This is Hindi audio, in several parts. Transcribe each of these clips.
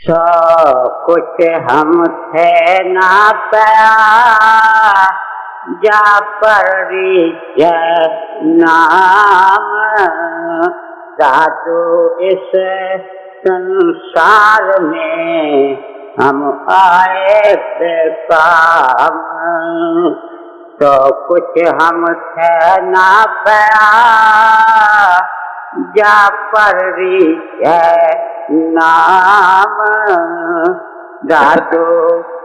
सो कुछ हमसे ना पाया जा पर नाम साधु इस संसार में हम आए बेकाम। तो कुछ हमसे ना पाया जा पर नाम धातु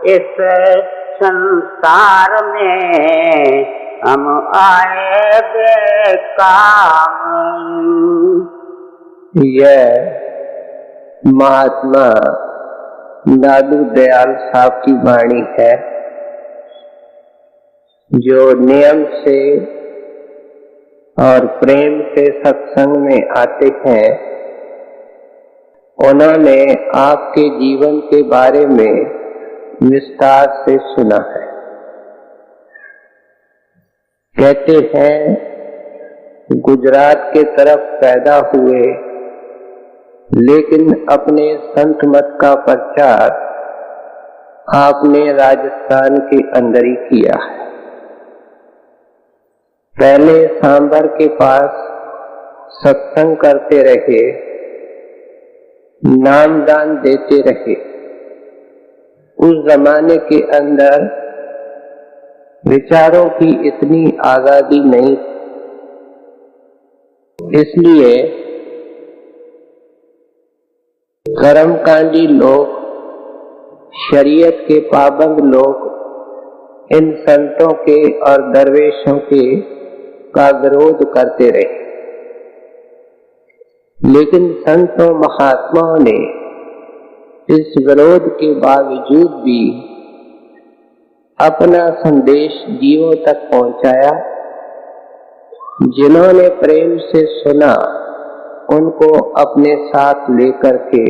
इस संसार में हम आए बेकाम। यह महात्मा दादू दयाल साहब की वाणी है, जो नियम से और प्रेम से सत्संग में आते हैं। उन्होंने आपके जीवन के बारे में विस्तार से सुना है। कहते हैं गुजरात के तरफ पैदा हुए, लेकिन अपने संत मत का प्रचार आपने राजस्थान के अंदर ही किया है। पहले सांबर के पास सत्संग करते रहे, नामदान देते रहे। उस जमाने के अंदर विचारों की इतनी आजादी नहीं, इसलिए कर्मकांडी लोग, शरीयत के पाबंद लोग इन संतों के और दरवेशों के का विरोध करते रहे। लेकिन संतों महात्माओं ने इस विरोध के बावजूद भी अपना संदेश जीवों तक पहुंचाया। जिन्होंने प्रेम से सुना, उनको अपने साथ लेकर के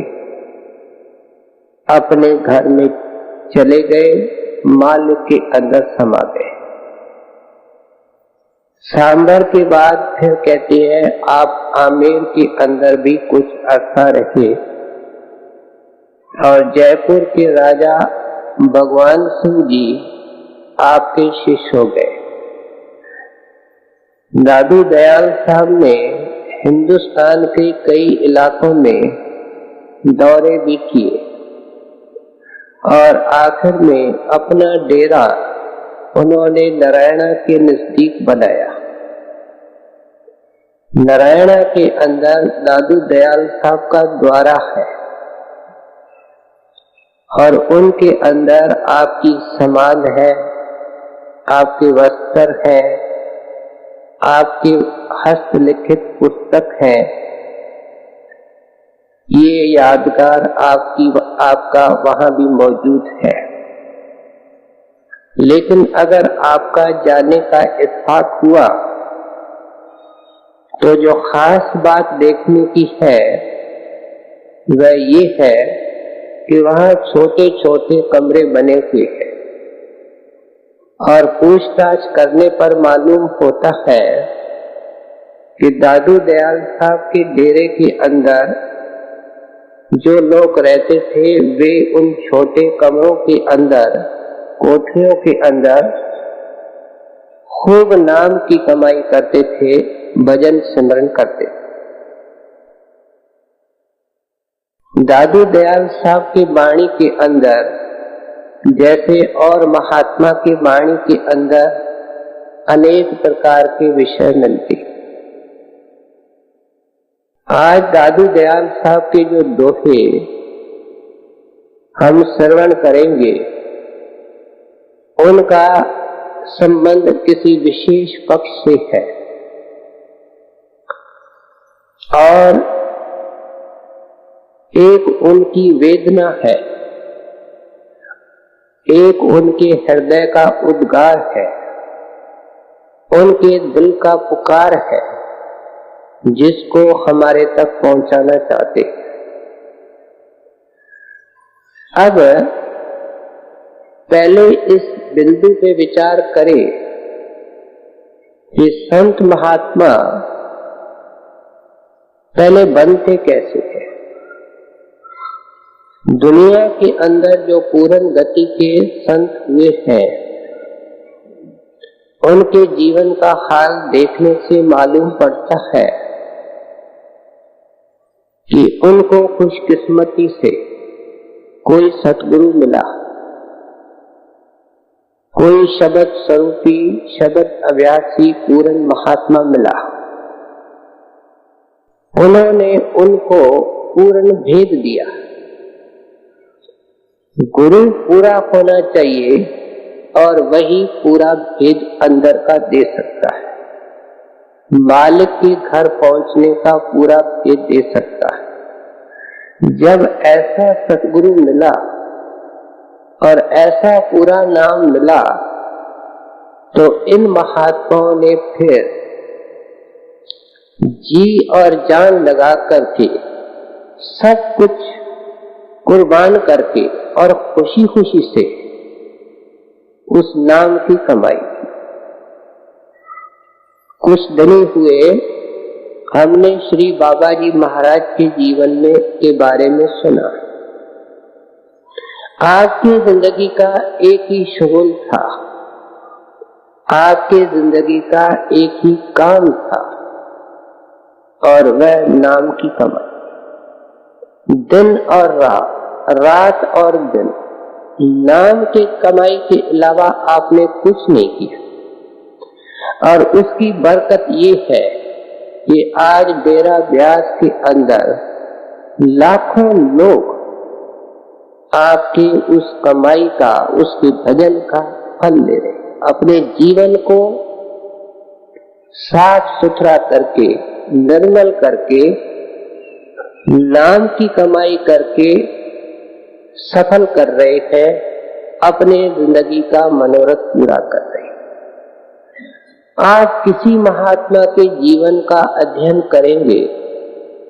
अपने घर में चले गए, माल के अंदर समा गए। सांबर के बाद फिर कहते हैं आप आमेर के अंदर भी कुछ अर्सा रहे और जयपुर के राजा भगवान सिंह जी आपके शिष्य हो गए। दादू दयाल साहब ने हिंदुस्तान के कई इलाकों में दौरे भी किए और आखिर में अपना डेरा उन्होंने नारायणा के नजदीक बनाया। नारायणा के अंदर दादू दयाल साहब का द्वारा है और उनके अंदर आपकी समाध है, आपके वस्त्र है, आपके हस्तलिखित पुस्तक है। ये यादगार आपका वहां भी मौजूद है। लेकिन अगर आपका जाने का इत्तेफाक हुआ तो जो खास बात देखने की है वह ये है कि वहां छोटे छोटे कमरे बने हुए हैं और पूछताछ करने पर मालूम होता है कि दादू दयाल साहब के डेरे के अंदर जो लोग रहते थे वे उन छोटे कमरों के अंदर, कोठरियों के अंदर खूब नाम की कमाई करते थे, भजन सिमरन करते। दादू दयाल साहब की वाणी के अंदर जैसे और महात्मा की वाणी के अंदर अनेक प्रकार के विषय मिलते। आज दादू दयाल साहब के जो दोहे हम श्रवण करेंगे, उनका संबंध किसी विशेष पक्ष से है और एक उनकी वेदना है, एक उनके हृदय का उद्गार है, उनके दिल का पुकार है, जिसको हमारे तक पहुंचाना चाहते। अब पहले इस बिंदु पे विचार करें कि संत महात्मा पहले बनते कैसे थे। दुनिया के अंदर जो पूर्ण गति के संत हुए हैं, उनके जीवन का हाल देखने से मालूम पड़ता है कि उनको खुशकिस्मती से कोई सतगुरु मिला, कोई शब्द स्वरूपी, शब्द अभ्यासी पूर्ण महात्मा मिला। उन्होंने उनको पूर्ण भेद दिया। गुरु पूरा होना चाहिए और वही पूरा भेद अंदर का दे सकता है। मालिक के घर पहुंचने का पूरा भेद दे सकता है। जब ऐसा सतगुरु मिला और ऐसा पूरा नाम मिला, तो इन महात्माओं ने फिर जी और जान लगा करके, सब कुछ कुर्बान करके और खुशी खुशी से उस नाम की कमाई। कुछ दिन हुए हमने श्री बाबा जी महाराज के जीवन में के बारे में सुना। आपकी जिंदगी का एक ही शुगल था, आपकी जिंदगी का एक ही काम था, और वह नाम की कमाई। दिन और रात, रात और दिन, नाम के कमाई के अलावा आपने कुछ नहीं किया। और उसकी बरकत ये है कि आज डेरा ब्यास के अंदर लाखों लोग आपके उस कमाई का, उसके भजन का फल ले रहे। अपने जीवन को साफ सुथरा करके, निर्मल करके, नाम की कमाई करके सफल कर रहे हैं, अपने जिंदगी का मनोरथ पूरा कर रहे हैं। आप किसी महात्मा के जीवन का अध्ययन करेंगे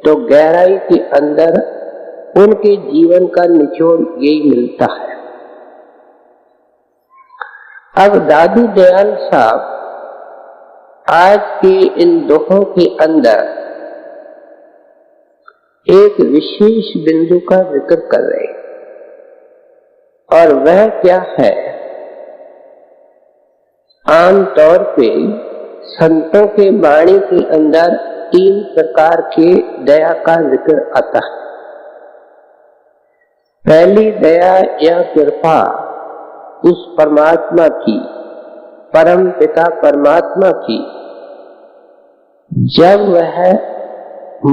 तो गहराई के अंदर उनके जीवन का निचोड़ यही मिलता है। अब दादू दयाल साहब आज के इन दुखों के अंदर एक विशेष बिंदु का जिक्र कर रहे हैं, और वह क्या है? आम तौर पे संतों के वाणी के अंदर 3 प्रकार के दया का जिक्र आता है। पहली दया या कृपा उस परमात्मा की, परम पिता परमात्मा की, जब वह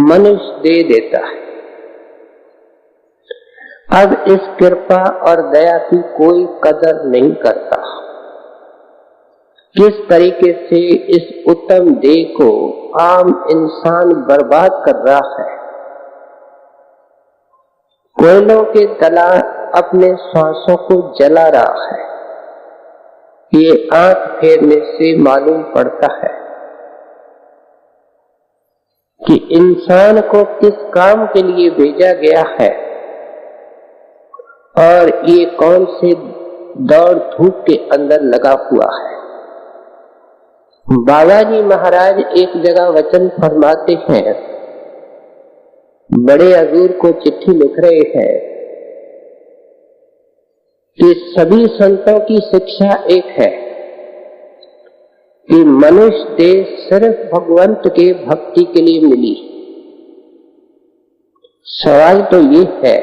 मनुष्य दे देता है। अब इस कृपा और दया की कोई कदर नहीं करता। किस तरीके से इस उत्तम देह को आम इंसान बर्बाद कर रहा है। कोयलों के तला अपने श्वासों को जला रहा है। ये आंख फेरने से मालूम पड़ता है कि इंसान को किस काम के लिए भेजा गया है और ये कौन से दौड़ धूप के अंदर लगा हुआ है। बाबा जी महाराज एक जगह वचन फरमाते हैं, बड़े हजूर को चिट्ठी लिख रहे हैं कि सभी संतों की शिक्षा एक है कि मनुष्य देह सिर्फ भगवंत के भक्ति के लिए मिली। सवाल तो ये है,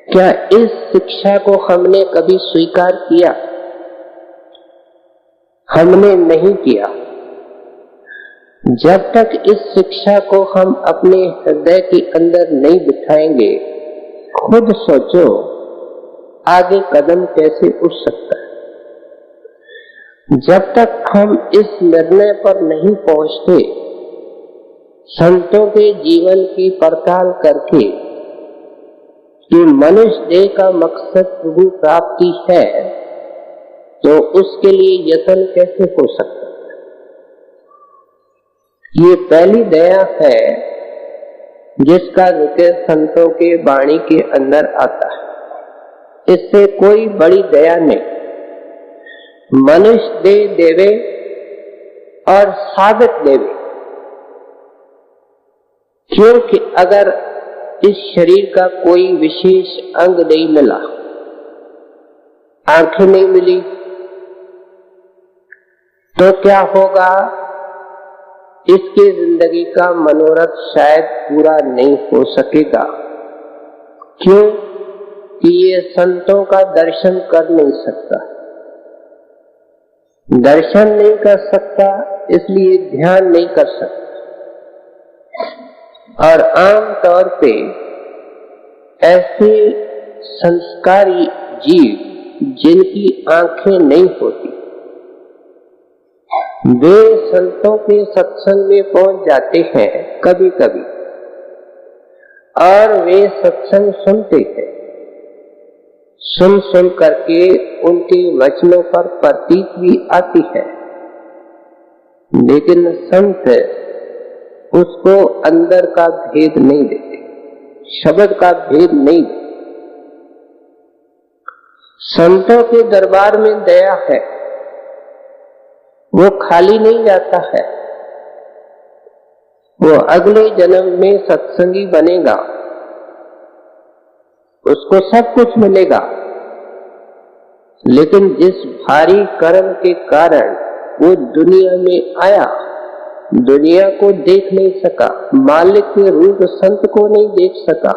क्या इस शिक्षा को हमने कभी स्वीकार किया? हमने नहीं किया। जब तक इस शिक्षा को हम अपने हृदय के अंदर नहीं बिठाएंगे, खुद सोचो आगे कदम कैसे उठ सकता है। जब तक हम इस निर्णय पर नहीं पहुंचते, संतों के जीवन की पड़ताल करके कि मनुष्य देह का मकसद प्रभु प्राप्ति है, तो उसके लिए यत्न कैसे हो सकता है। ये पहली दया है जिसका जिक्र संतों के वाणी के अंदर आता है। इससे कोई बड़ी दया नहीं। मनुष्य दे देवे और साबित देवे, क्योंकि अगर इस शरीर का कोई विशेष अंग नहीं मिला, आंखें नहीं मिली, तो क्या होगा? इसके जिंदगी का मनोरथ शायद पूरा नहीं हो सकेगा। क्यों? कि ये संतों का दर्शन कर नहीं सकता। दर्शन नहीं कर सकता इसलिए ध्यान नहीं कर सकता। और आम तौर पे ऐसे संस्कारी जीव जिनकी आंखें नहीं होती, वे संतों के सत्संग में पहुंच जाते हैं कभी कभी, और वे सत्संग सुनते हैं। सुन सुन करके उनके वचनों पर प्रतीत भी आती है, लेकिन संत उसको अंदर का भेद नहीं देते, शब्द का भेद नहीं देते। संतों के दरबार में दया है, वो खाली नहीं जाता है। वो अगले जन्म में सत्संगी बनेगा, उसको सब कुछ मिलेगा, लेकिन जिस भारी कर्म के कारण वो दुनिया में आया, दुनिया को देख नहीं सका, मालिक के रूप संत को नहीं देख सका,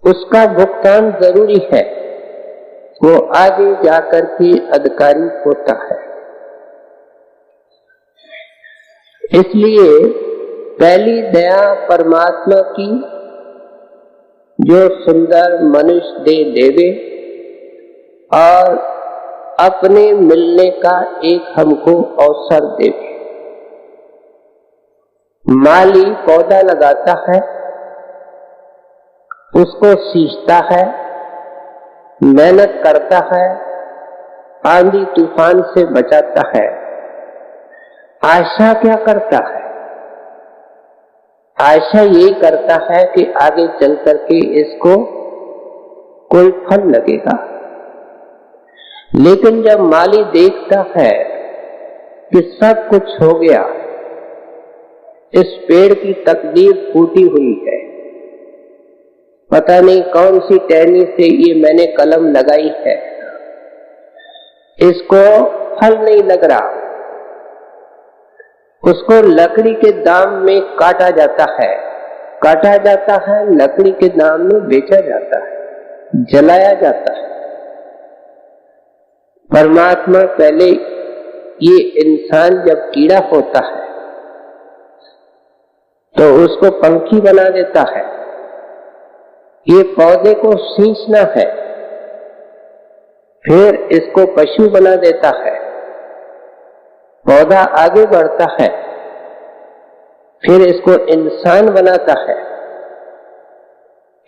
उसका भुगतान जरूरी है। वो आगे जाकर के अधिकारी होता है। इसलिए पहली दया परमात्मा की, जो सुंदर मनुष्य दे देवे और अपने मिलने का एक हमको अवसर देवे। माली पौधा लगाता है, उसको सींचता है, मेहनत करता है, आंधी तूफान से बचाता है। आशा क्या करता है? आशा ये करता है कि आगे चल करके इसको कोई फल लगेगा। लेकिन जब माली देखता है कि सब कुछ हो गया, इस पेड़ की तकदीर फूटी हुई है, पता नहीं कौन सी टहनी से ये मैंने कलम लगाई है, इसको फल नहीं लग रहा, उसको लकड़ी के दाम में काटा जाता है, लकड़ी के दाम में बेचा जाता है, जलाया जाता है। परमात्मा पहले ये इंसान जब कीड़ा होता है तो उसको पंखी बना देता है। ये पौधे को सींचना है, फिर इसको पशु बना देता है, पौधा आगे बढ़ता है, फिर इसको इंसान बनाता है।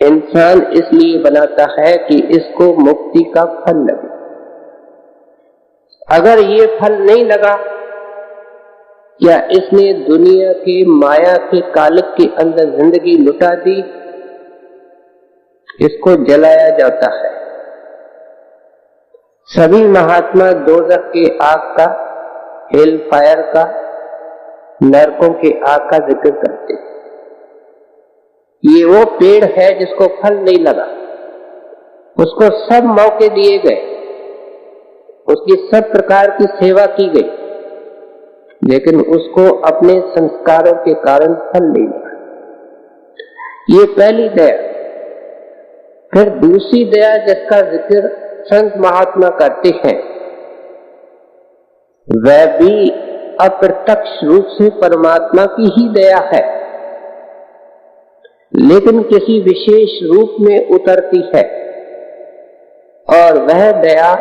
इंसान इसलिए बनाता है कि इसको मुक्ति का फल लगे। अगर ये फल नहीं लगा, क्या इसने दुनिया के माया के कालिक के अंदर जिंदगी लुटा दी, इसको जलाया जाता है। सभी महात्मा दोजख के आग का, हेल फायर का, नरकों के आग का जिक्र करते। ये वो पेड़ है जिसको फल नहीं लगा, उसको सब मौके दिए गए, उसकी सब प्रकार की सेवा की गई, लेकिन उसको अपने संस्कारों के कारण फल नहीं लगा। ये पहली दया। फिर दूसरी दया जिसका जिक्र संत महात्मा करते हैं, वह भी अप्रत्यक्ष रूप से परमात्मा की ही दया है, लेकिन किसी विशेष रूप में उतरती है, और वह दया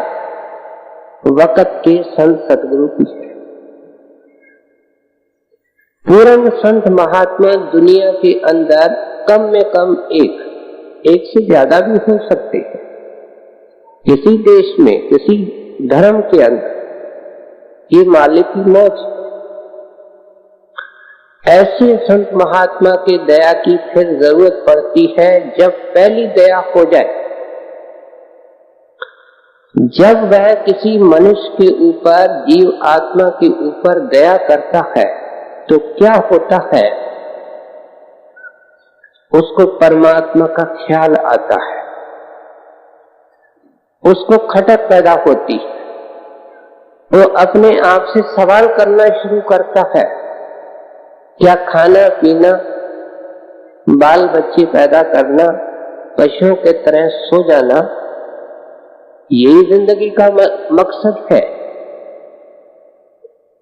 वक़्त के संत सदगुरु की है। पूर्ण संत महात्मा दुनिया के अंदर कम में कम एक से ज्यादा भी हो सकते हैं। किसी देश में, किसी धर्म के अंदर ये मालिक की मौज। ऐसे संत महात्मा के दया की फिर जरूरत पड़ती है जब पहली दया हो जाए, जब वह किसी मनुष्य के ऊपर, जीव आत्मा के ऊपर दया करता है, तो क्या होता है? उसको परमात्मा का ख्याल आता है, उसको खटक पैदा होती है, वो अपने आप से सवाल करना शुरू करता है, क्या खाना पीना, बाल बच्चे पैदा करना, पशुओं के तरह सो जाना, यही जिंदगी का मकसद है?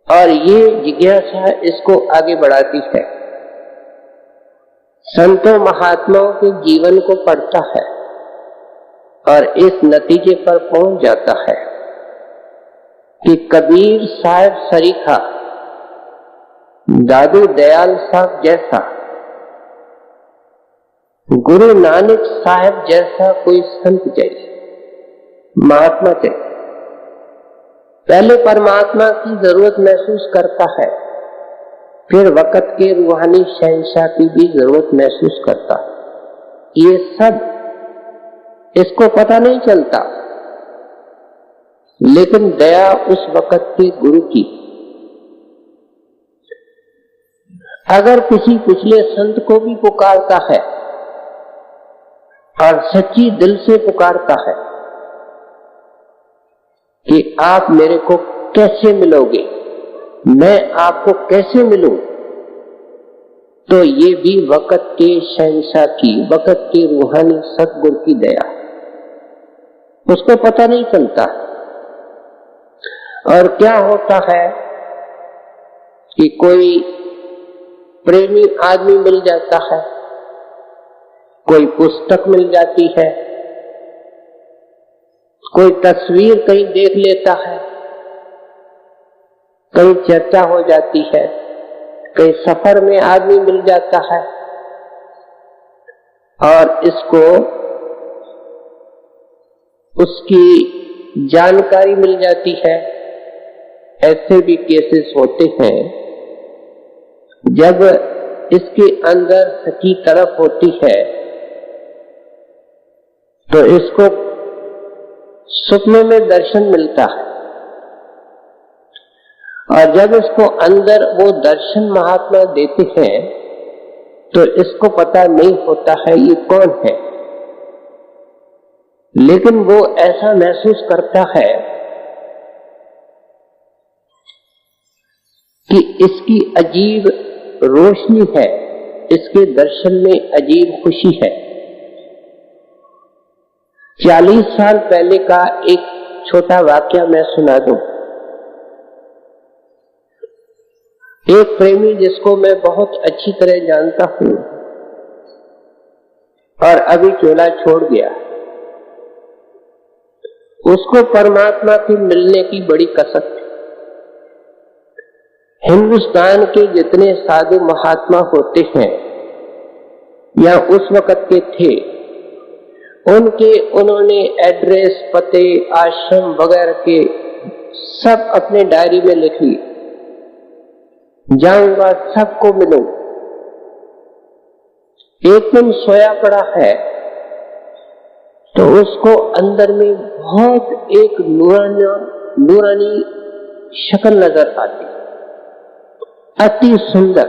और ये जिज्ञासा इसको आगे बढ़ाती है। संतों महात्माओं के जीवन को पढ़ता है और इस नतीजे पर पहुंच जाता है कि कबीर साहब सरीखा, दादू दयाल साहब जैसा, गुरु नानक साहब जैसा कोई संत चाहिए, महात्मा चाहिए। पहले परमात्मा की जरूरत महसूस करता है, फिर वक्त के रूहानी शहंशाह की भी जरूरत महसूस करता है। ये सब इसको पता नहीं चलता, लेकिन दया उस वक्त के गुरु की। अगर किसी पिछले संत को भी पुकारता है और सच्ची दिल से पुकारता है कि आप मेरे को कैसे मिलोगे, मैं आपको कैसे मिलूं, तो ये भी वक्त के शहंशाह की, वक्त के रूहानी सतगुरु की दया, उसको पता नहीं चलता। और क्या होता है कि कोई प्रेमी आदमी मिल जाता है, कोई पुस्तक मिल जाती है, कोई तस्वीर कहीं देख लेता है, कहीं चर्चा हो जाती है, कहीं सफर में आदमी मिल जाता है और इसको उसकी जानकारी मिल जाती है। ऐसे भी केसेस होते हैं जब इसके अंदर सच्ची तरफ होती है तो इसको सपने में दर्शन मिलता है, और जब इसको अंदर वो दर्शन महात्मा देते हैं तो इसको पता नहीं होता है ये कौन है, लेकिन वो ऐसा महसूस करता है कि इसकी अजीब रोशनी है, इसके दर्शन में अजीब खुशी है। 40 साल पहले का एक छोटा वाकया मैं सुना दूं। एक प्रेमी जिसको मैं बहुत अच्छी तरह जानता हूं और अभी चोला छोड़ गया, उसको परमात्मा के मिलने की बड़ी कसक थी। हिंदुस्तान के जितने साधु महात्मा होते हैं या उस वक्त के थे, उन्होंने एड्रेस, पते, आश्रम वगैरह के सब अपने डायरी में लिख लिए, जाऊंगा, सबको मिलूं। एक दिन सोया पड़ा है तो उसको अंदर में बहुत एक नूरानी शक्ल नजर आती, अति सुंदर।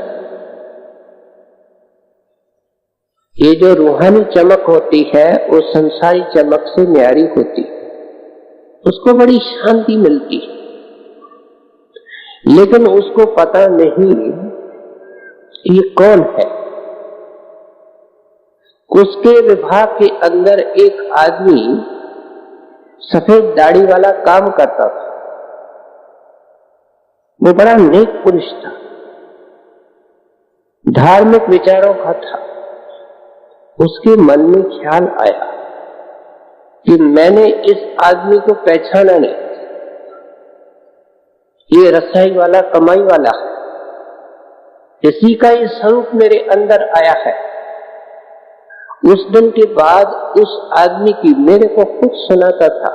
ये जो रूहानी चमक होती है वो संसारी चमक से न्यारी होती, उसको बड़ी शांति मिलती, लेकिन उसको पता नहीं ये कौन है। उसके विभाग के अंदर एक आदमी सफेद दाढ़ी वाला काम करता था, वो बड़ा नेक पुरुष था, धार्मिक विचारों का था। उसके मन में ख्याल आया कि मैंने इस आदमी को पहचाना नहीं, ये रसाई वाला, कमाई वाला है, इसी का ये स्वरूप मेरे अंदर आया है। उस दिन के बाद उस आदमी की मेरे को खुद सुनाता था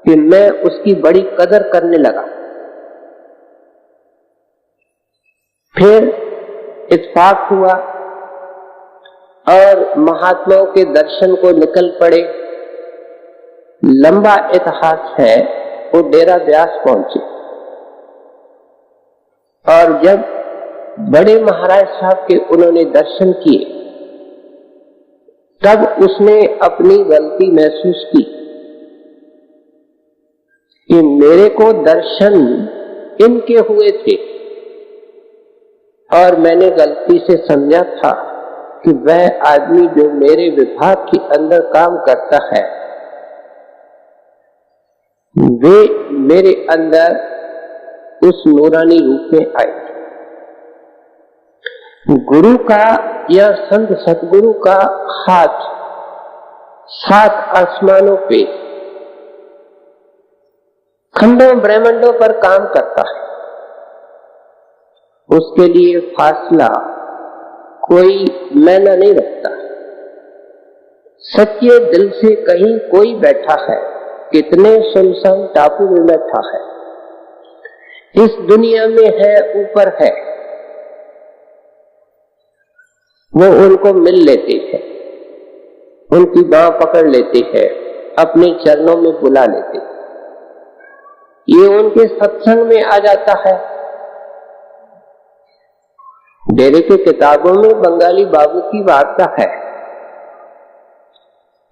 कि मैं उसकी बड़ी कदर करने लगा। फिर इत्तेफाक हुआ और महात्माओं के दर्शन को निकल पड़े। लंबा इतिहास है। वो डेरा ब्यास पहुंचे और जब बड़े महाराज साहब के उन्होंने दर्शन किए तब उसने अपनी गलती महसूस की कि मेरे को दर्शन इनके हुए थे और मैंने गलती से समझा था कि वह आदमी जो मेरे विभाग के अंदर काम करता है वे मेरे अंदर उस नूरानी रूप में आए। गुरु का या संत सतगुरु का हाथ 7 आसमानों पे खंडों ब्रह्मांडों पर काम करता है। उसके लिए फासला कोई मायना नहीं रखता। सच्चे दिल से कहीं कोई बैठा है, कितने सुनसान टापू में बैठा है, इस दुनिया में है, ऊपर है, वो उनको मिल लेते हैं, उनकी बांह पकड़ लेते हैं, अपने चरणों में बुला लेते हैं। ये उनके सत्संग में आ जाता है। डेरे की किताबों में बंगाली बाबू की वार्ता है।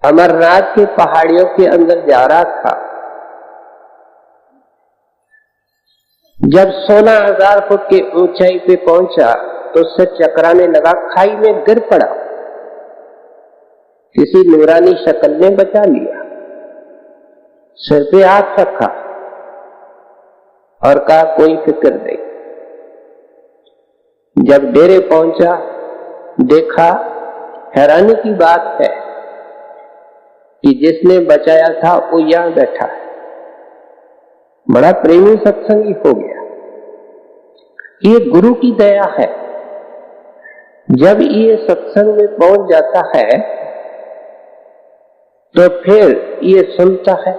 अमरनाथ के पहाड़ियों के अंदर जा रहा था। जब 16,000 फुट की ऊंचाई पे पहुंचा तो उससे चकराने लगा, खाई में गिर पड़ा। किसी नूरानी शक्ल ने बचा लिया, सिर पे हाथ रखा और कहा कोई फिक्र नहीं। जब डेरे पहुंचा, देखा, हैरानी की बात है कि जिसने बचाया था वो यहां बैठा है। बड़ा प्रेमी सत्संगी हो गया। ये गुरु की दया है। जब ये सत्संग में पहुंच जाता है तो फिर ये सुनता है।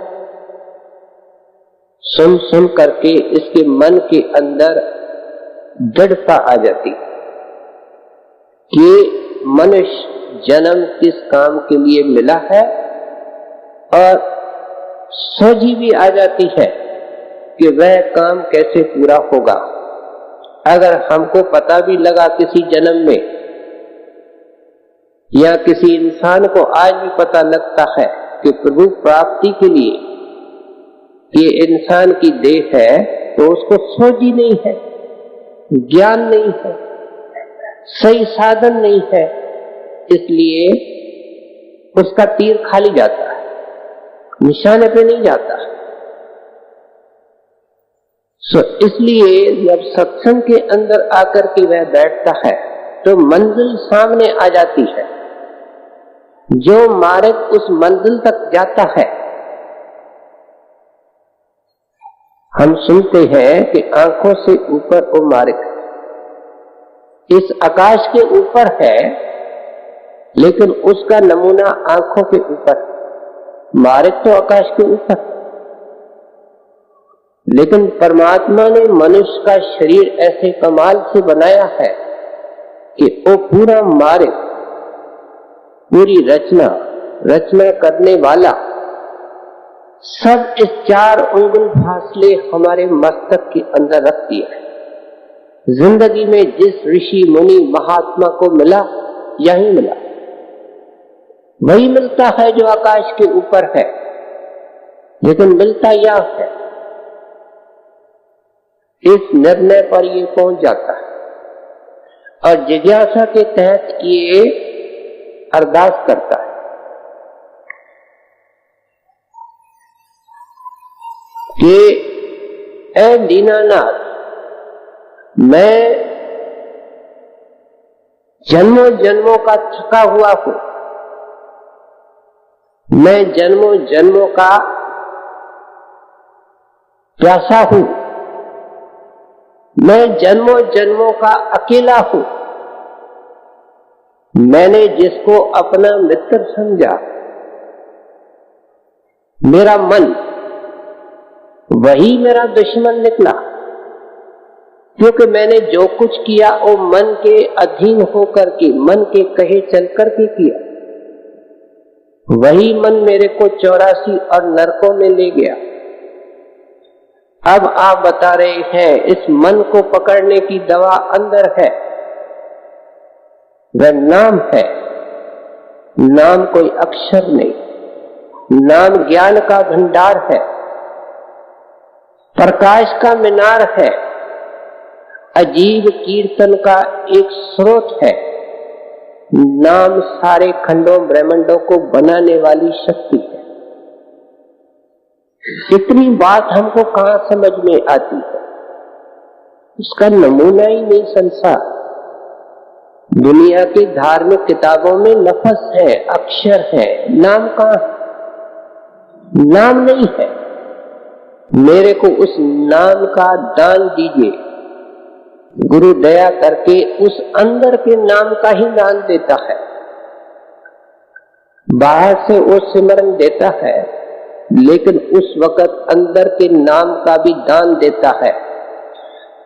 सुन सुन करके इसके मन के अंदर दृढ़ता आ जाती कि मनुष्य जन्म किस काम के लिए मिला है, और सोझी भी आ जाती है कि वह काम कैसे पूरा होगा। अगर हमको पता भी लगा किसी जन्म में, या किसी इंसान को आज भी पता लगता है कि प्रभु प्राप्ति के लिए ये इंसान की देह है, तो उसको सोझी नहीं है, ज्ञान नहीं है, सही साधन नहीं है, इसलिए उसका तीर खाली जाता है, निशाने पे नहीं जाता। इसलिए जब सत्संग के अंदर आकर के वह बैठता है तो मंजिल सामने आ जाती है। जो मार्ग उस मंजिल तक जाता है, हम सुनते हैं कि आंखों से ऊपर वो मार्ग इस आकाश के ऊपर है, लेकिन उसका नमूना आंखों के ऊपर। मार्ग तो आकाश के ऊपर, लेकिन परमात्मा ने मनुष्य का शरीर ऐसे कमाल से बनाया है कि वो पूरा मार्ग, पूरी रचना करने वाला सब इस 4 उंगल फासले हमारे मस्तक के अंदर रख दिया है। जिंदगी में जिस ऋषि मुनि महात्मा को मिला, यही मिला, वही मिलता है जो आकाश के ऊपर है, लेकिन मिलता यह है। इस निर्णय पर ये पहुंच जाता है और जिज्ञासा के तहत ये अरदास करता है कि ऐ दीनानाथ, मैं जन्मों जन्मों का थका हुआ हूं, मैं जन्मों जन्मों का प्यासा हूं, मैं जन्मों जन्मों का अकेला हूं। मैंने जिसको अपना मित्र समझा, मेरा मन, वही मेरा दुश्मन निकला, क्योंकि मैंने जो कुछ किया वो मन के अधीन होकर के, मन के कहे चल करके किया। वही मन मेरे को 84 और नरकों में ले गया। अब आप बता रहे हैं इस मन को पकड़ने की दवा अंदर है, वह नाम है। नाम कोई अक्षर नहीं, नाम ज्ञान का भंडार है, प्रकाश का मीनार है, अजीब कीर्तन का एक स्रोत है। नाम सारे खंडों ब्रह्मांडों को बनाने वाली शक्ति है। इतनी बात हमको कहां समझ में आती है? उसका नमूना ही नहीं संसार। दुनिया की धार्मिक किताबों में लफ्ज है, अक्षर है, नाम कहां है? नाम नहीं है। मेरे को उस नाम का दान दीजिए। गुरु दया करके उस अंदर के नाम का ही दान देता है। बाहर से वो सिमरन देता है, लेकिन उस वक्त अंदर के नाम का भी दान देता है।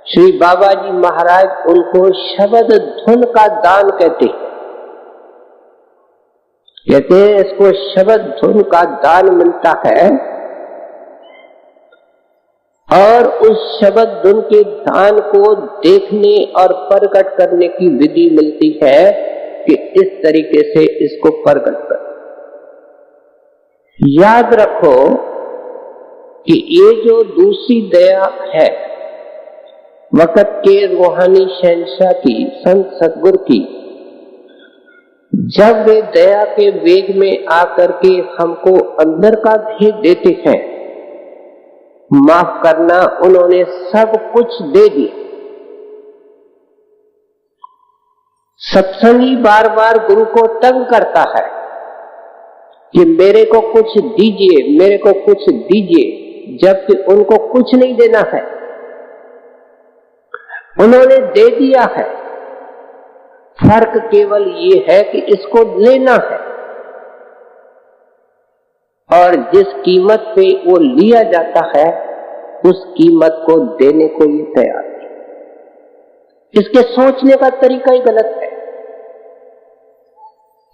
श्री बाबा जी महाराज उनको शब्द धुन का दान कहते हैं। कहते हैं इसको शब्द धुन का दान मिलता है, और उस शब्द धुन के दान को देखने और प्रकट करने की विधि मिलती है कि इस तरीके से इसको प्रकट कर। याद रखो कि ये जो दूसरी दया है वक़्त के रूहानी शहंशाह की, संत सतगुरु की, जब वे दया के वेग में आकर के हमको अंदर का भेद देते हैं, माफ करना, उन्होंने सब कुछ दे दिया। सत्संगी बार बार गुरु को तंग करता है कि मेरे को कुछ दीजिए, मेरे को कुछ दीजिए, जबकि उनको कुछ नहीं देना है। उन्होंने दे दिया है, फर्क केवल ये है कि इसको लेना है, और जिस कीमत पे वो लिया जाता है उस कीमत को देने को ये तैयार है। इसके सोचने का तरीका ही गलत है।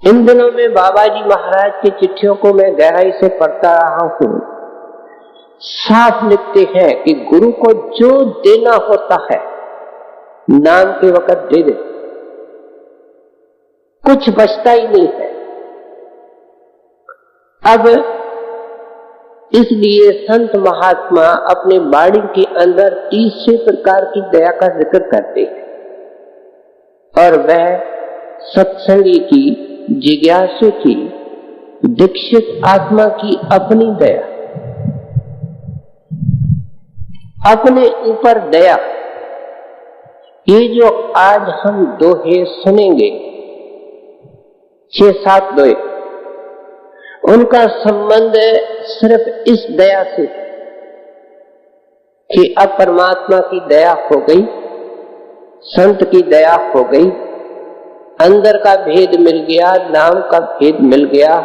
इन दिनों में बाबा जी महाराज की चिट्ठियों को मैं गहराई से पढ़ता रहा हूं। साफ लिखते हैं कि गुरु को जो देना होता है नाम के वक्त दे दे, कुछ बचता ही नहीं है। अब इसलिए संत महात्मा अपने वाणी के अंदर तीसरे प्रकार की दया का जिक्र करते हैं, और वह सत्संगी की, जिज्ञासु की, दीक्षित आत्मा की अपनी दया, अपने ऊपर दया। ये जो आज हम दोहे सुनेंगे, 6-7 दोहे, उनका संबंध सिर्फ इस दया से कि अब परमात्मा की दया हो गई, संत की दया हो गई, अंदर का भेद मिल गया, नाम का भेद मिल गया,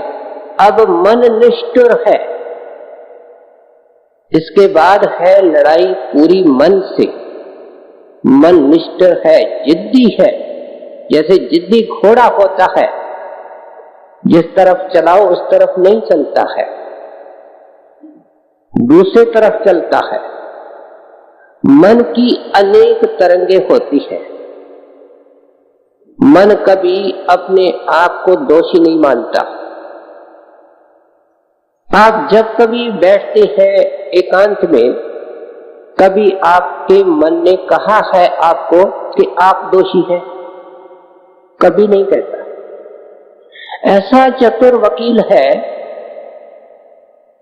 अब मन निष्ठुर है। इसके बाद है लड़ाई पूरी मन से। मन निष्ठुर है, जिद्दी है, जैसे जिद्दी घोड़ा होता है, जिस तरफ चलाओ उस तरफ नहीं चलता है, दूसरे तरफ चलता है। मन की अनेक तरंगे होती है। मन कभी अपने आप को दोषी नहीं मानता। आप जब कभी बैठते हैं एकांत में, कभी आपके मन ने कहा है आपको कि आप दोषी हैं? कभी नहीं कहता। ऐसा चतुर वकील है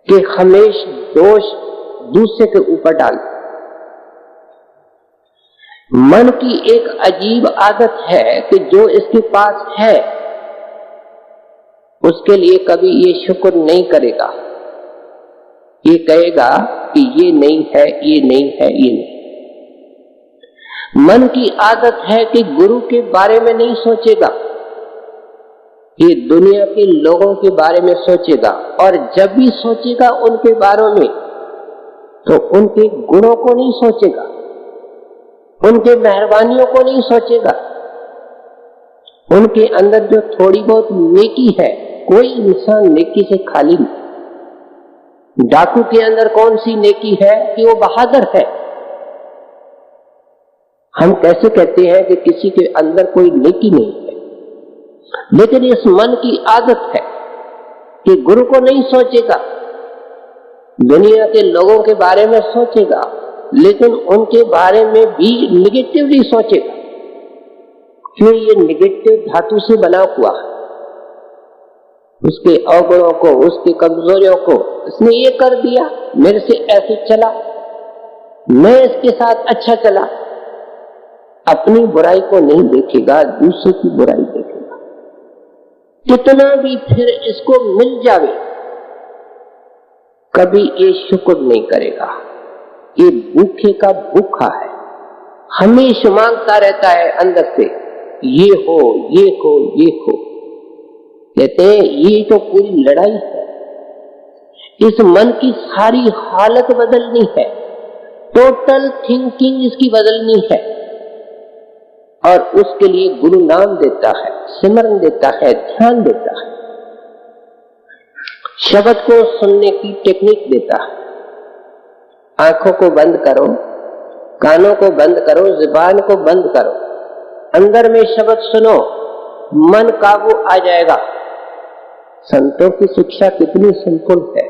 कि हमेशा दोष दूसरे के ऊपर डाल। मन की एक अजीब आदत है कि जो इसके पास है उसके लिए कभी ये शुक्र नहीं करेगा। ये कहेगा कि ये नहीं है, ये नहीं है, ये नहीं। मन की आदत है कि गुरु के बारे में नहीं सोचेगा, ये दुनिया के लोगों के बारे में सोचेगा, और जब भी सोचेगा उनके बारे में तो उनके गुणों को नहीं सोचेगा, उनके मेहरबानियों को नहीं सोचेगा, उनके अंदर जो थोड़ी बहुत नेकी है। कोई इंसान नेकी से खाली नहीं। डाकू के अंदर कौन सी नेकी है कि वो बहादुर है? हम कैसे कहते हैं कि किसी के अंदर कोई नेकी नहीं है? लेकिन इस मन की आदत है कि गुरु को नहीं सोचेगा, दुनिया के लोगों के बारे में सोचेगा, लेकिन उनके बारे में भी निगेटिवली सोचेगा। क्यों? ये निगेटिव धातु से बना हुआ है। उसके अवगुणों को, उसकी कमजोरियों को इसने ये कर दिया, मेरे से ऐसे चला, मैं इसके साथ अच्छा चला। अपनी बुराई को नहीं देखेगा, दूसरे की बुराई देखेगा। कितना भी फिर इसको मिल जावे, कभी ये शुक्र नहीं करेगा। ये भूखे का भूखा है, हमेशा मांगता रहता है अंदर से, ये हो, ये हो, ये हो। कहते हैं ये तो पूरी लड़ाई है। इस मन की सारी हालत बदलनी है, टोटल थिंकिंग इसकी बदलनी है, और उसके लिए गुरु नाम देता है, सिमरन देता है, ध्यान देता है, शब्द को सुनने की टेक्निक देता है। आंखों को बंद करो, कानों को बंद करो, जुबान को बंद करो, अंदर में शब्द सुनो, मन काबू आ जाएगा। संतों की शिक्षा कितनी सिंपल है।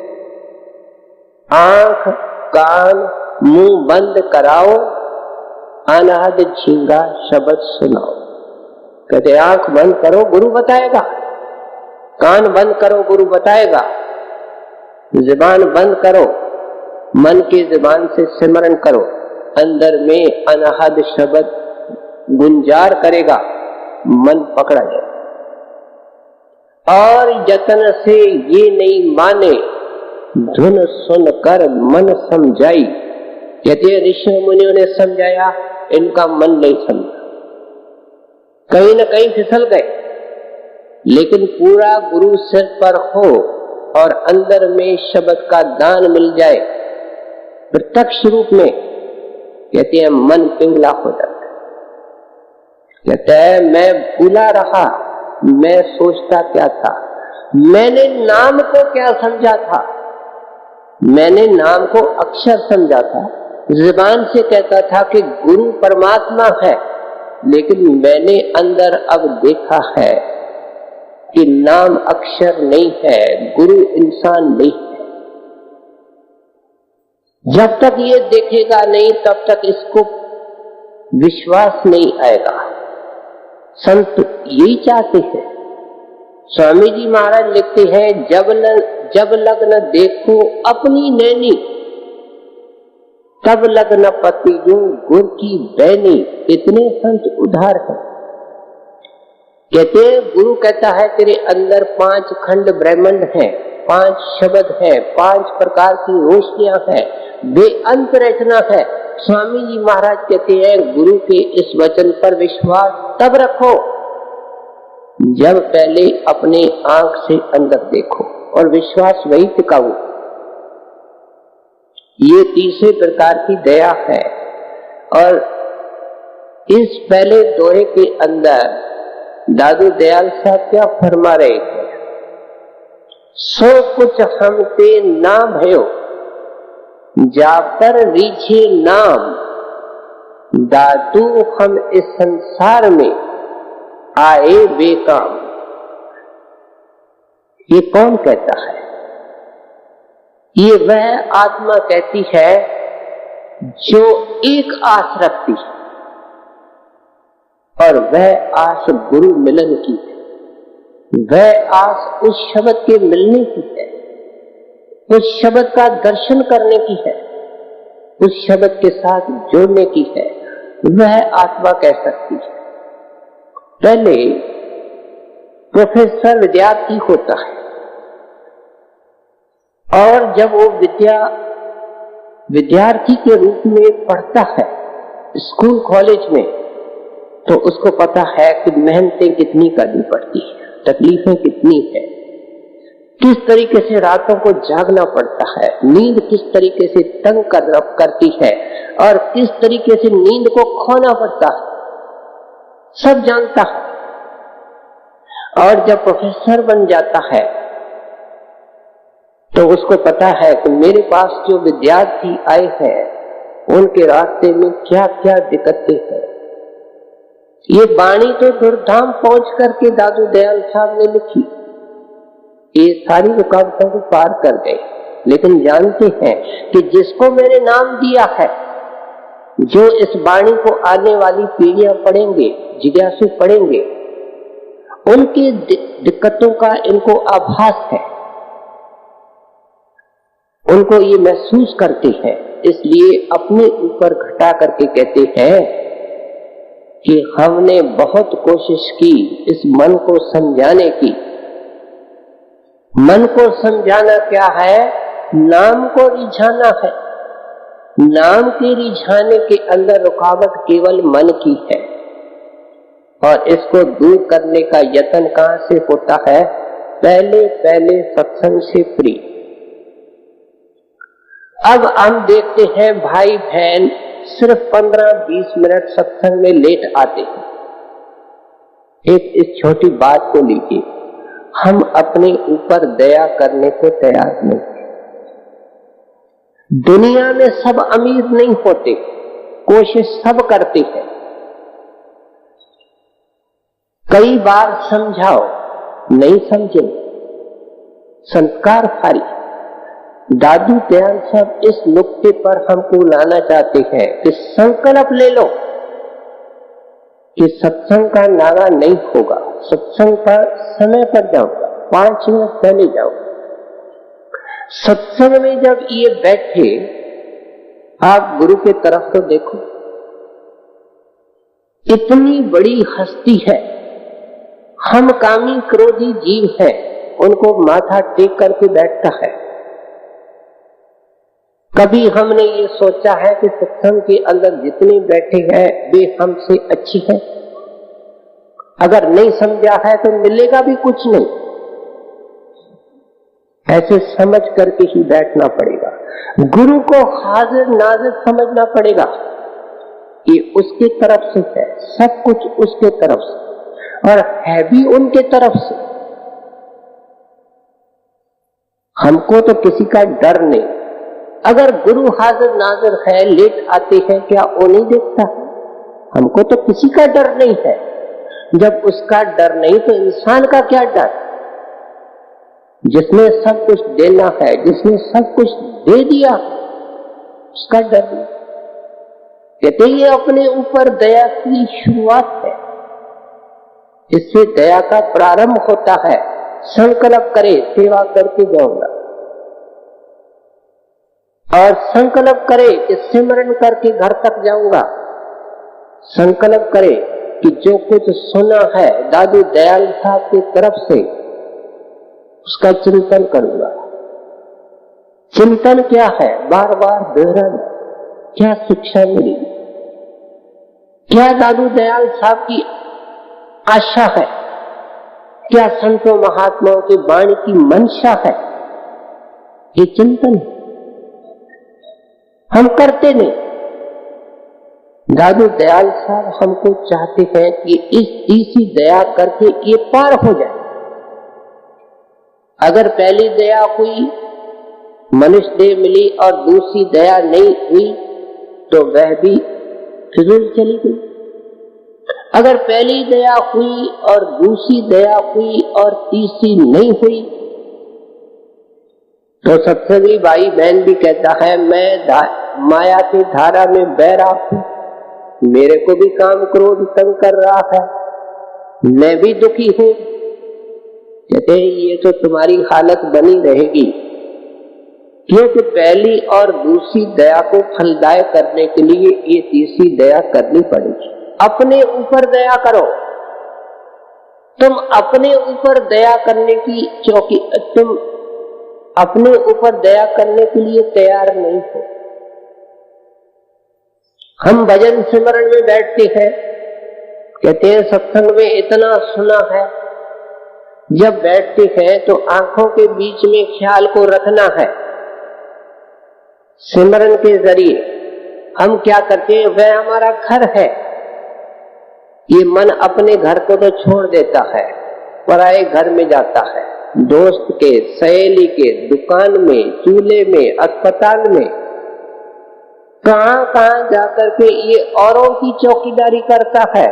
आंख, कान, मुंह बंद कराओ, अनाहद झींगा शब्द सुनाओ। कहते आंख बंद करो, गुरु बताएगा। कान बंद करो, गुरु बताएगा। जुबान बंद करो, मन की जुबान से सिमरन करो, अंदर में अनाहद शब्द गुंजार करेगा, मन पकड़ा जाए। और यत्न से ये नहीं माने, धुन सुनकर मन समझाई। कहते ऋषि मुनियों ने समझाया, इनका मन नहीं समझा, कहीं न कहीं फिसल गए। लेकिन पूरा गुरु सिर पर हो और अंदर में शब्द का दान मिल जाए प्रत्यक्ष रूप में, कहते हैं मन पिंगला हो जाता है। कहता है मैं भूला रहा, मैं सोचता क्या था, मैंने नाम को क्या समझा था, मैंने नाम को अक्षर समझा था, जुबान से कहता था कि गुरु परमात्मा है, लेकिन मैंने अंदर अब देखा है कि नाम अक्षर नहीं है, गुरु इंसान नहीं है। जब तक ये देखेगा नहीं, तब तक इसको विश्वास नहीं आएगा। संत यही चाहते हैं। स्वामी जी महाराज लिखते हैं, जब लग्न देखो अपनी नैनी, तब लग्न पति जो गुर की बैनी। इतने संत उधार हैं। कहते हैं गुरु कहता है तेरे अंदर 5 खंड ब्रह्मांड है, 5 शब्द है, 5 प्रकार की रोशनियां है, बेअंत रचना है। स्वामी जी महाराज कहते हैं गुरु के इस वचन पर विश्वास तब रखो जब पहले अपने आंख से अंदर देखो, और विश्वास वही टिकाऊ। ये तीसरे प्रकार की दया है। और इस पहले दोहे के अंदर दादू दयाल साहब क्या फरमा रहे थे, सो कुछ हमसे ना भयो, जाकर रीछे नाम, दादू हम इस संसार में आए बेकाम। ये कौन कहता है? ये वह आत्मा कहती है जो एक आस रखती है, और वह आस गुरु मिलन की है। वह आस उस शब्द के मिलने की है, उस शब्द का दर्शन करने की है, उस शब्द के साथ जोड़ने की है। वह आत्मा कह सकती है। पहले प्रोफेसर विद्यार्थी होता है, और जब वो विद्यार्थी के रूप में पढ़ता है स्कूल कॉलेज में, तो उसको पता है कि मेहनतें कितनी करनी पड़ती है, तकलीफें कितनी है, किस तरीके से रातों को जागना पड़ता है, नींद किस तरीके से तंग करती है, और किस तरीके से नींद को खोना पड़ता है, सब जानता है। और जब प्रोफेसर बन जाता है तो उसको पता है कि मेरे पास जो विद्यार्थी आए हैं उनके रास्ते में क्या क्या दिक्कतें हैं, ये वाणी तो दुर्धाम पहुंच करके दादू दयाल साहब ने लिखी, ये सारी रुकावटों को पार कर गए। लेकिन जानते हैं कि जिसको मैंने नाम दिया है, जो इस वाणी को आने वाली पीढ़ियां पढ़ेंगे, जिज्ञासु पढ़ेंगे, उनकी दिक्कतों का इनको आभास है, उनको ये महसूस करते हैं। इसलिए अपने ऊपर घटा करके कहते हैं कि हमने बहुत कोशिश की इस मन को समझाने की। मन को समझाना क्या है? नाम को रिझाना है। नाम के रिझाने के अंदर रुकावट केवल मन की है, और इसको दूर करने का यत्न कहां से होता है? पहले पहले सत्संग से प्री। अब हम देखते हैं भाई बहन सिर्फ 15-20 मिनट सत्संग में लेट आते हैं। इस छोटी बात को लीजिए, हम अपने ऊपर दया करने को तैयार नहीं। दुनिया में सब अमीर नहीं होते, कोशिश सब करते हैं। कई बार समझाओ, नहीं समझे, संस्कार हारी। दादू दयाल साहब इस नुक्ते पर हमको लाना चाहते हैं कि संकल्प ले लो कि सत्संग का नारा नहीं होगा, सत्संग का समय पर जाऊंगा, 5 मिनट पहले जाऊंगा। सत्संग में जब ये बैठे, आप गुरु के तरफ तो देखो, इतनी बड़ी हस्ती है, हम कामी क्रोधी जीव है, उनको माथा टेक करके बैठता है। कभी हमने ये सोचा है कि सत्संग के अंदर जितने बैठे हैं वे हमसे अच्छी हैं? अगर नहीं समझा है तो मिलेगा भी कुछ नहीं। ऐसे समझ करके ही बैठना पड़ेगा। गुरु को हाजिर नाजिर समझना पड़ेगा। ये उसके तरफ से है, सब कुछ उसके तरफ से, और है भी उनके तरफ से। हमको तो किसी का डर नहीं। अगर गुरु हाजिर नाजिर है, लेट आते हैं, क्या वो नहीं देखता? हमको तो किसी का डर नहीं है। जब उसका डर नहीं तो इंसान का क्या डर? जिसने सब कुछ देना है, जिसने सब कुछ दे दिया, उसका डर नहीं। कहते ये अपने ऊपर दया की शुरुआत है, इससे दया का प्रारंभ होता है। संकल्प करे सेवा करके जाऊंगा, और संकल्प करे कि सिमरन करके घर तक जाऊंगा। संकल्प करे कि जो कुछ सुना है दादू दयाल साहब की तरफ से, उसका चिंतन करूंगा। चिंतन क्या है? बार बार दोहराना। क्या शिक्षा मिली? क्या दादू दयाल साहब की आशा है? क्या संतों महात्माओं की वाणी की मंशा है? ये चिंतन हम करते नहीं। दादू दयाल साहब हमको चाहते हैं कि इस तीसरी दया करके ये पार हो जाए। अगर पहली दया हुई, मनुष्य देह मिली, और दूसरी दया नहीं हुई, तो वह भी फिजूल चली गई। अगर पहली दया हुई और दूसरी दया हुई और तीसरी नहीं हुई, तो सत्संगी भाई बहन भी कहता है मैं माया की धारा में बह रहा हूं, मेरे को भी काम क्रोध तंग कर रहा है, मैं भी दुखी हूं। कहते हैं ये तो तुम्हारी हालत बनी रहेगी, क्योंकि पहली और दूसरी दया को फलदाय करने के लिए ये तीसरी दया करनी पड़ेगी। अपने ऊपर दया करो। तुम अपने ऊपर दया करने की चौकी, तुम अपने ऊपर दया करने के लिए तैयार नहीं हो। हम भजन सिमरन में बैठते हैं, कहते हैं सत्संग में इतना सुना है। जब बैठते हैं तो आंखों के बीच में ख्याल को रखना है। सिमरन के जरिए हम क्या करते हैं? वह हमारा घर है। ये मन अपने घर को तो छोड़ देता है, पराए घर में जाता है, दोस्त के, सहेली के, दुकान में, चूल्हे में, अस्पताल में, कहां कहां जाकर के ये औरों की चौकीदारी करता है।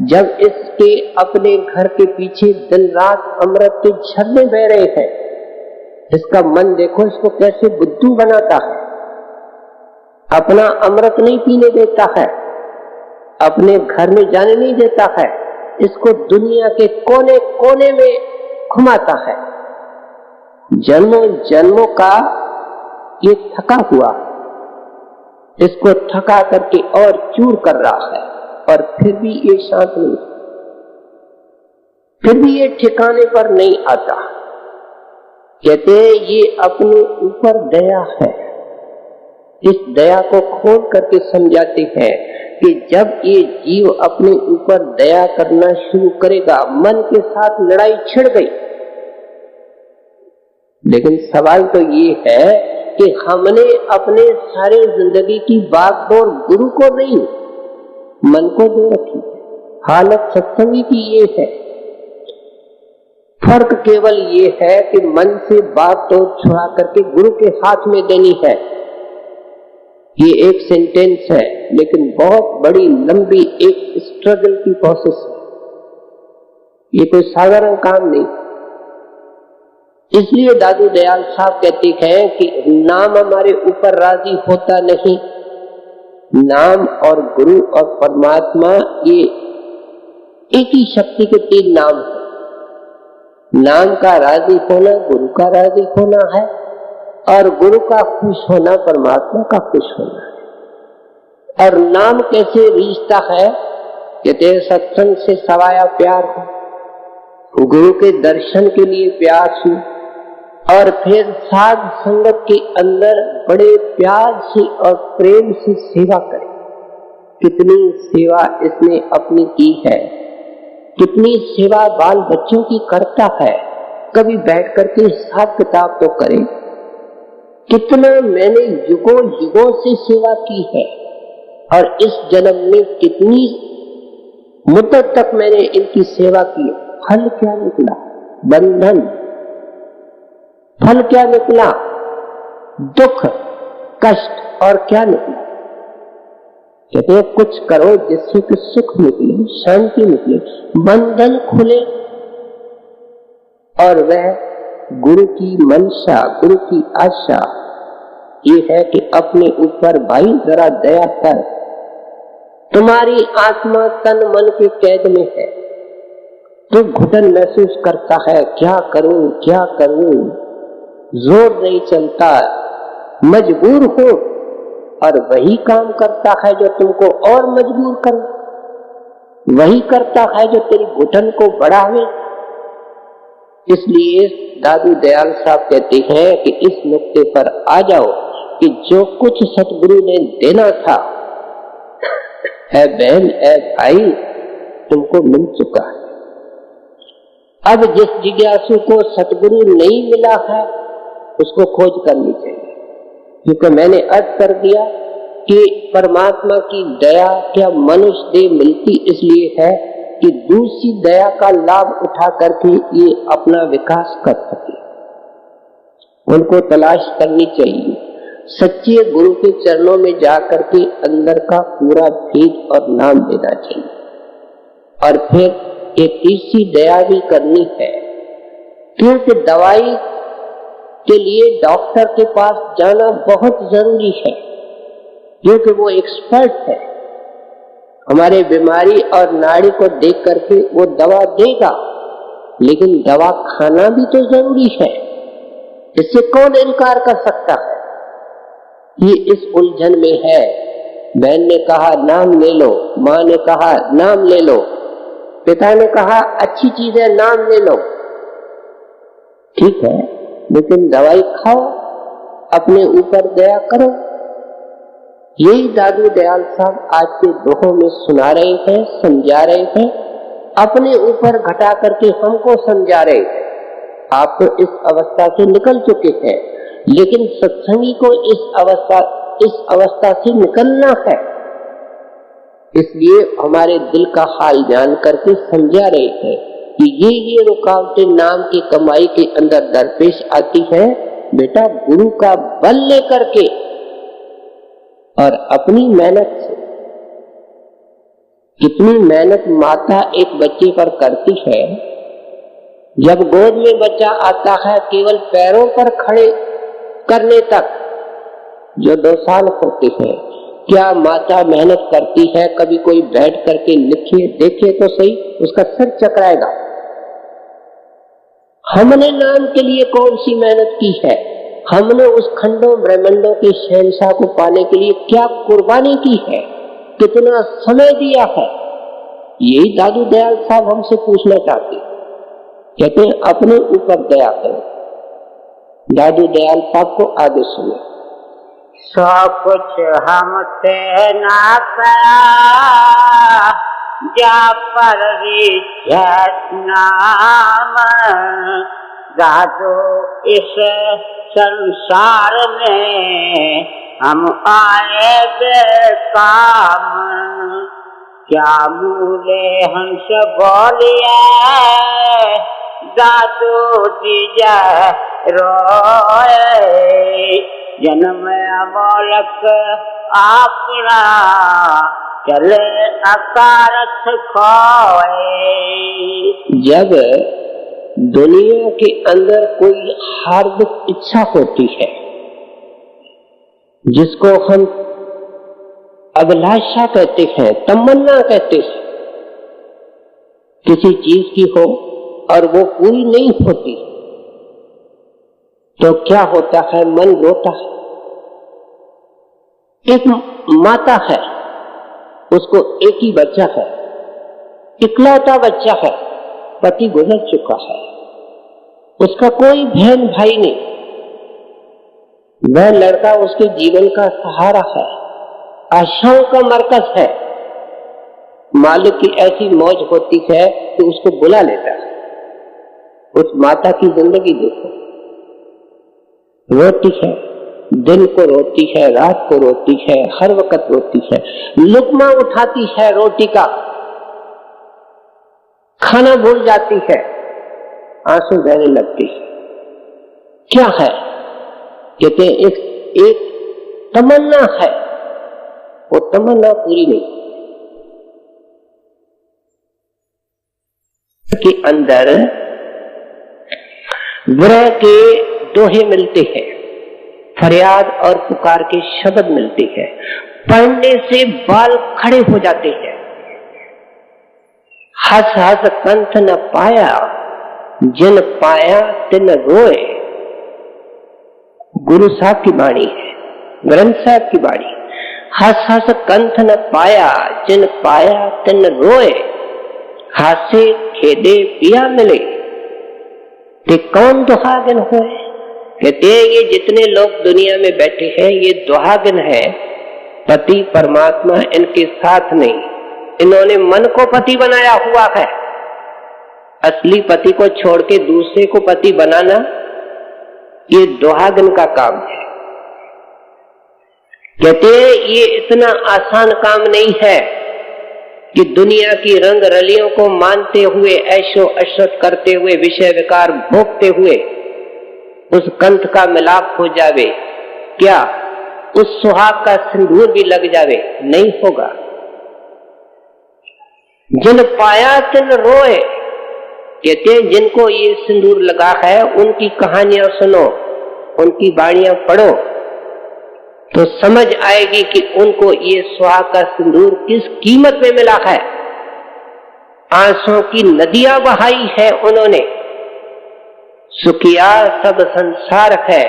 जब इसके अपने घर के पीछे दिन रात अमृत के झरने बह रहे हैं, इसका मन देखो इसको कैसे बुद्धू बनाता है, अपना अमृत नहीं पीने देता है, अपने घर में जाने नहीं देता है, इसको दुनिया के कोने कोने में घुमाता है। जन्मों जन्मों का ये थका हुआ, इसको थका करके और चूर कर रहा है, और फिर भी ये शांत नहीं, फिर भी ये ठिकाने पर नहीं आता। कहते ये अपने ऊपर दया है। इस दया को खोल करके समझाते हैं कि जब ये जीव अपने ऊपर दया करना शुरू करेगा, मन के साथ लड़ाई छिड़ गई। लेकिन सवाल तो ये है कि हमने अपने सारे जिंदगी की भागदौड़ गुरु को नहीं, मन को दे रखी। हालत सत्संगी की ये है। फर्क केवल ये है कि मन से भागदौड़ छुड़ा करके गुरु के हाथ में देनी है। ये एक सेंटेंस है, लेकिन बहुत बड़ी लंबी एक स्ट्रगल की प्रोसेस है। ये कोई साधारण काम नहीं। इसलिए दादू दयाल साहब कहते हैं कि नाम हमारे ऊपर राजी होता नहीं। नाम और गुरु और परमात्मा ये एक ही शक्ति के तीन नाम है। नाम का राजी होना गुरु का राजी होना है, और गुरु का खुश होना परमात्मा का खुश होना है। और नाम कैसे रिश्ता है? कहते सत्संग से सवाया प्यार हो, गुरु के दर्शन के लिए प्यास हो, और फिर साध संगत के अंदर बड़े प्यार से और प्रेम से सेवा करे। कितनी सेवा इसने अपनी की है, कितनी सेवा बाल बच्चों की करता है। कभी बैठ करके हिसाब किताब तो करे, कितना मैंने युगों युगों से सेवा की है, और इस जन्म में कितनी मुद्दत तक मैंने इनकी सेवा की। फल क्या निकला? बंधन। फल क्या निकला? दुख, कष्ट। और क्या निकला? कहते हैं कुछ करो जिससे कि सुख निकले, शांति निकले, बंधन खुले। और वह गुरु की मंशा, गुरु की आशा ये है कि अपने ऊपर भाई जरा दया कर। तुम्हारी आत्मा तन मन के कैद में है, तो घुटन महसूस करता है, क्या करूं क्या करूं, जोर नहीं चलता, मजबूर हो। और वही काम करता है जो तुमको और मजबूर करे, वही करता है जो तेरी घुटन को बढ़ावे। इसलिए दादू दयाल साहब कहते हैं कि इस नुक्ते पर आ जाओ कि जो कुछ सतगुरु ने देना था, है बहन है भाई, तुमको मिल चुका है। अब जिस जिज्ञासु को सतगुरु नहीं मिला है उसको खोज करनी चाहिए, क्योंकि मैंने अर्थ कर दिया कि परमात्मा की दया क्या मनुष्य देह मिलती इसलिए है कि दूसरी दया का लाभ उठा करके ये अपना विकास कर सके। उनको तलाश करनी चाहिए, सच्चे गुरु के चरणों में जाकर के अंदर का पूरा भेद और नाम देना चाहिए। और फिर एक तीसरी दया भी करनी है, क्योंकि दवाई के लिए डॉक्टर के पास जाना बहुत जरूरी है, क्योंकि वो एक्सपर्ट है। हमारे बीमारी और नाड़ी को देख करके वो दवा देगा, लेकिन दवा खाना भी तो जरूरी है। इससे कौन इनकार कर सकता है? ये इस उलझन में है। बहन ने कहा नाम ले लो, माँ ने कहा नाम ले लो, पिता ने कहा अच्छी चीज है नाम ले लो। ठीक है, लेकिन दवाई खाओ, अपने ऊपर दया करो। यही दादू दयाल साहब आज के दोहों में सुना रहे हैं, समझा रहे हैं, अपने ऊपर घटा करके हमको समझा रहे हैं। आप तो इस अवस्था से निकल चुके हैं, लेकिन सत्संगी को इस अवस्था से निकलना है। इसलिए हमारे दिल का हाल जान करके समझा रहे हैं कि ये रुकावटें नाम की कमाई के अंदर दरपेश आती है। बेटा गुरु का बल लेकर के और अपनी मेहनत से कितनी मेहनत माता एक बच्चे पर करती है। जब गोद में बच्चा आता है, केवल पैरों पर खड़े करने तक जो 2 साल होते हैं, क्या माता मेहनत करती है? कभी कोई बैठ करके लिखे देखे तो सही, उसका सिर चकराएगा। हमने नाम के लिए कौन सी मेहनत की है? हमने उस खंडों ब्रह्मांडों के शहंशाह को पाने के लिए क्या कुर्बानी की है, कितना समय दिया है? यही दादू दयाल साहब हमसे पूछना चाहते। कहते हैं अपने ऊपर दया करो। दादू दयाल साहब को आगे सुने। सब कुछ हमसे ना पाया, जा पर नाम दादू इस संसार में हम आए बेकाम। क्या मूले हंस बोलिए दादू जी रोए, जन्म अमोलक अपना चले अकारथ खोए। जब दुनिया के अंदर कोई हार्दिक इच्छा होती है, जिसको हम अभिलाषा कहते हैं, तमन्ना कहते हैं, किसी चीज की हो और वो पूरी नहीं होती, तो क्या होता है? मन रोता है। एक माता है, उसको एक ही बच्चा है, इकलौता बच्चा है, पति गुजर चुका है, उसका कोई बहन भाई नहीं, वह लड़का उसके जीवन का सहारा है, आशाओं का मरकज है। मालिक की ऐसी मौज होती है कि उसको बुला लेता है। उस माता की जिंदगी देखो, रोती है, दिन को रोती है, रात को रोती है, हर वक्त रोती है, लुकमा उठाती है रोटी का, खाना भूल जाती है, आंसू बहने लगती है। क्या है? कहते हैं एक तमन्ना है, वो तमन्ना पूरी नहीं। के अंदर विरह के दोहे मिलते हैं, फरियाद और पुकार के शब्द मिलते हैं, पढ़ने से बाल खड़े हो जाते हैं। हंस हंस कंठ न पाया, जिन पाया तिन रोए। गुरु साहब की वाणी है, ग्रंथ साहब की वाणी। हंस हंस कंठ न पाया, जिन पाया तिन रोए। हासे खेदे पिया मिले, ते कौन दुहागन होए। कहते हैं ये जितने लोग दुनिया में बैठे हैं, ये दुहागन है, पति परमात्मा इनके साथ नहीं। इन्होंने मन को पति बनाया हुआ है। असली पति को छोड़ के दूसरे को पति बनाना, ये दुहागन का काम है। कहते हैं ये इतना आसान काम नहीं है कि दुनिया की रंग रलियों को मानते हुए, ऐशो अशरत करते हुए, विषय विकार भोगते हुए उस कंठ का मिलाप हो जावे, क्या उस सुहाग का सिंदूर भी लग जावे? नहीं होगा। जिन पाया तिन रोए। कहते हैं जिनको ये सिंदूर लगा है, उनकी कहानियां सुनो, उनकी वाणियां पढ़ो, तो समझ आएगी कि उनको ये सुहाग का सिंदूर किस कीमत में मिला है। आंसुओं की नदियां बहाई है उन्होंने। सुखिया सब संसार है,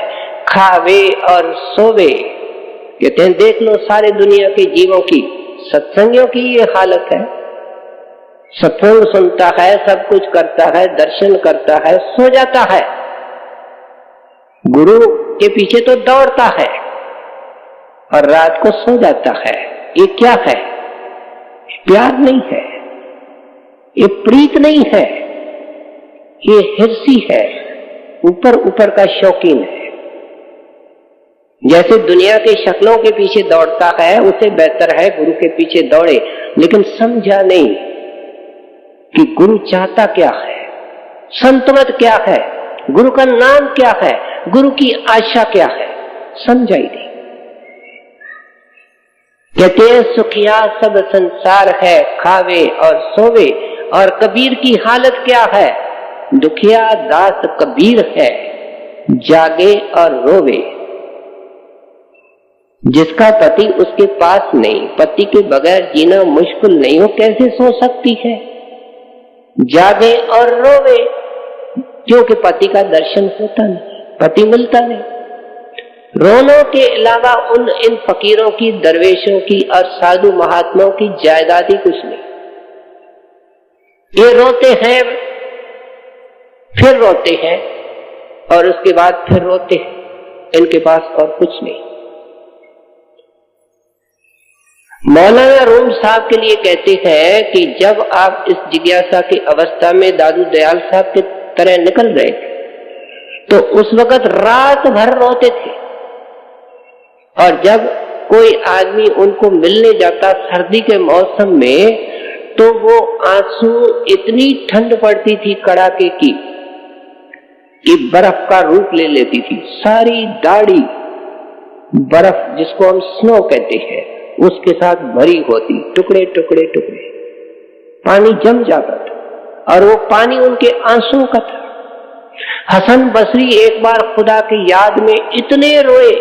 खावे और सोवे। कहते हैं देख लो सारे दुनिया के जीवों की, सत्संगियों की ये हालत है। सत्संग सुनता है, सब कुछ करता है, दर्शन करता है, सो जाता है। गुरु के पीछे तो दौड़ता है और रात को सो जाता है। ये क्या है? प्यार नहीं है, ये प्रीत नहीं है, ये हिर्सी है, ऊपर ऊपर का शौकीन है। जैसे दुनिया के शक्लों के पीछे दौड़ता है, उसे बेहतर है गुरु के पीछे दौड़े, लेकिन समझा नहीं कि गुरु चाहता क्या है, संतमत क्या है, गुरु का नाम क्या है, गुरु की आशा क्या है, समझा ही नहीं। कहते हैं सुखिया सब संसार है, खावे और सोवे, और कबीर की हालत क्या है? दुखिया दास कबीर है, जागे और रोवे। जिसका पति उसके पास नहीं, पति के बगैर जीना मुश्किल नहीं, हो कैसे सो सकती है? जागे और रोवे, क्योंकि पति का दर्शन होता नहीं, पति मिलता नहीं। रोनों के अलावा इन फकीरों की, दरवेशों की और साधु महात्माओं की जायदाद ही कुछ नहीं। ये रोते हैं, फिर रोते हैं, और उसके बाद फिर रोते हैं, इनके पास और कुछ नहीं। मौलाना रूम साहब के लिए कहते हैं कि जब आप इस जिज्ञासा की अवस्था में दादू दयाल साहब की तरह निकल रहे थे, तो उस वक्त रात भर रोते थे, और जब कोई आदमी उनको मिलने जाता सर्दी के मौसम में, तो वो आंसू, इतनी ठंड पड़ती थी कड़ाके की कि बर्फ का रूप ले लेती थी। सारी दाढ़ी बर्फ, जिसको हम स्नो कहते हैं, उसके साथ भरी होती, टुकड़े टुकड़े टुकड़े, पानी जम जाता था, और वो पानी उनके आंसुओं का था। हसन बसरी एक बार खुदा की याद में इतने रोए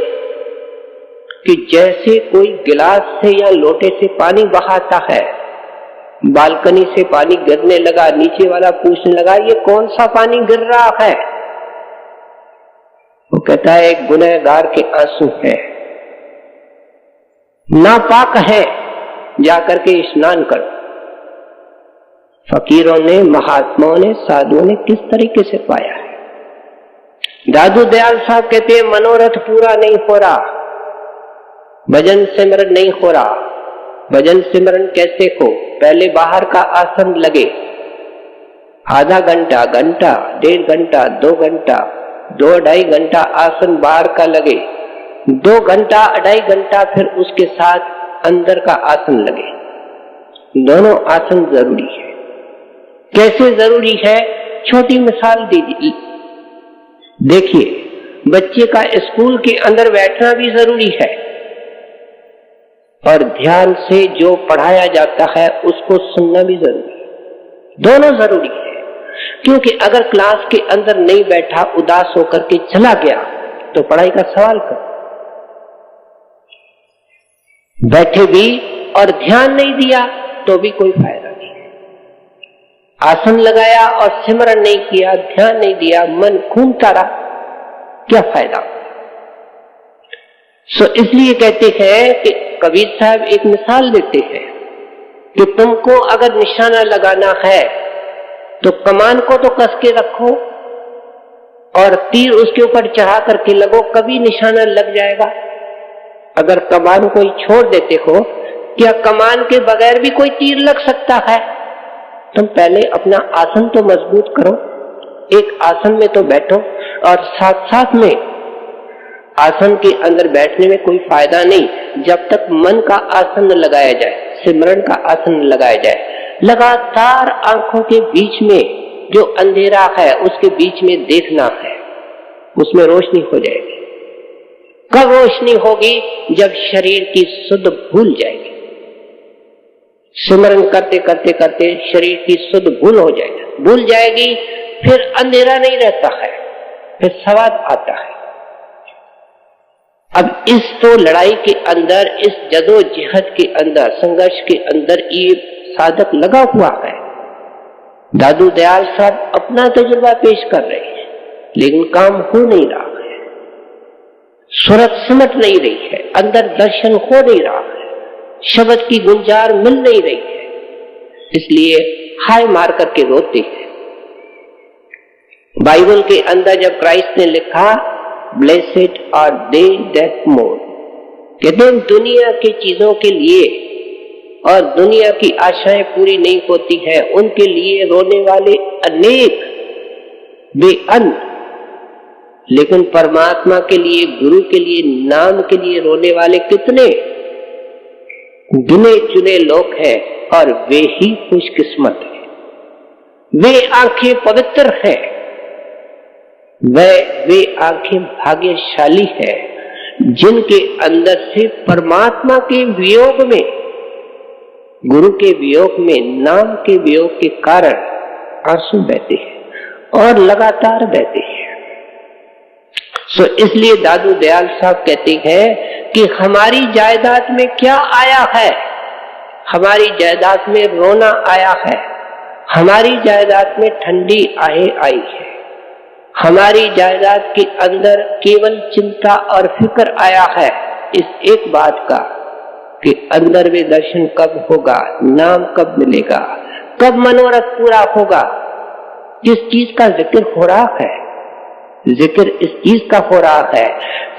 कि जैसे कोई गिलास से या लोटे से पानी बहाता है। बालकनी से पानी गिरने लगा, नीचे वाला पूछने लगा, ये कौन सा पानी गिर रहा है? वो कहता है, एक गुनहगार के आंसू है, नापाक है, जाकर के स्नान करो। फकीरों ने, महात्माओं ने, साधुओं ने किस तरीके से पाया है। दादू दयाल साहब कहते हैं, मनोरथ पूरा नहीं हो रहा, भजन सिमरन नहीं हो रहा। भजन सिमरन कैसे हो? पहले बाहर का आसन लगे, आधा घंटा, घंटा, 1.5 घंटा, 2 घंटा, 2-2.5 घंटा आसन बाहर का लगे, 2 घंटा, 2.5 घंटा फिर उसके साथ अंदर का आसन लगे। दोनों आसन जरूरी है। कैसे जरूरी है? छोटी मिसाल दीजिए। देखिए, बच्चे का स्कूल के अंदर बैठना भी जरूरी है, और ध्यान से जो पढ़ाया जाता है उसको सुनना भी जरूरी है। दोनों जरूरी है, क्योंकि अगर क्लास के अंदर नहीं बैठा, उदास होकर के चला गया, तो पढ़ाई का सवाल कर। बैठे भी और ध्यान नहीं दिया तो भी कोई फायदा नहीं है। आसन लगाया और सिमरन नहीं किया, ध्यान नहीं दिया, मन घूमता रहा, क्या फायदा? इसलिए कहते हैं कि कबीर साहब एक मिसाल देते हैं कि तुमको अगर निशाना लगाना है तो कमान को तो कस के रखो, और तीर उसके ऊपर चढ़ा करके लगो, कभी निशाना लग जाएगा। अगर कमान को ही छोड़ देते हो, क्या कमान के बगैर भी कोई तीर लग सकता है? तुम पहले अपना आसन तो मजबूत करो, एक आसन में तो बैठो, और साथ साथ में आसन के अंदर बैठने में कोई फायदा नहीं जब तक मन का आसन न लगाया जाए, सिमरन का आसन न लगाया जाए। लगातार आंखों के बीच में जो अंधेरा है उसके बीच में देखना है, उसमें रोशनी हो जाएगी। कब रोशनी होगी? जब शरीर की सुध भूल जाएगी। सिमरन करते करते करते शरीर की सुध भूल हो जाएगी, भूल जाएगी, फिर अंधेरा नहीं रहता है, फिर स्वाद आता है। अब इस तो लड़ाई के अंदर, इस जदोजहद के अंदर, संघर्ष के अंदर ये साधक लगा हुआ है। दादू दयाल साहब अपना तजुर्बा पेश कर रहे हैं, लेकिन काम हो नहीं रहा है, सूरत सिमट नहीं रही है, अंदर दर्शन हो नहीं रहा है, शब्द की गुंजार मिल नहीं रही है, इसलिए हाय मार करके रोते हैं। बाइबल के अंदर जब क्राइस्ट ने लिखा ब्लेसेड आर दे दैट मोर्न, कहते हैं दुनिया की चीजों के लिए और दुनिया की आशाएं पूरी नहीं होती है, उनके लिए रोने वाले अनेक बेअंत, लेकिन परमात्मा के लिए, गुरु के लिए, नाम के लिए रोने वाले कितने गिने चुने लोग हैं, और वे ही खुशकिस्मत हैं। वे आंखें पवित्र हैं, वे आंखें भाग्यशाली है, जिनके अंदर से परमात्मा के वियोग में, गुरु के वियोग में, नाम के वियोग के कारण आंसू बहते हैं और लगातार बहते हैं। सो इसलिए दादू दयाल साहब कहते हैं कि हमारी जायदाद में क्या आया है? हमारी जायदाद में रोना आया है, हमारी जायदाद में ठंडी आहें आई है, हमारी जायदाद के अंदर केवल चिंता और फिक्र आया है इस एक बात का कि अंदर में दर्शन कब होगा, नाम कब मिलेगा, कब मनोरथ पूरा होगा। किस चीज का जिक्र हो रहा है? जिक्र इस चीज का हो रहा है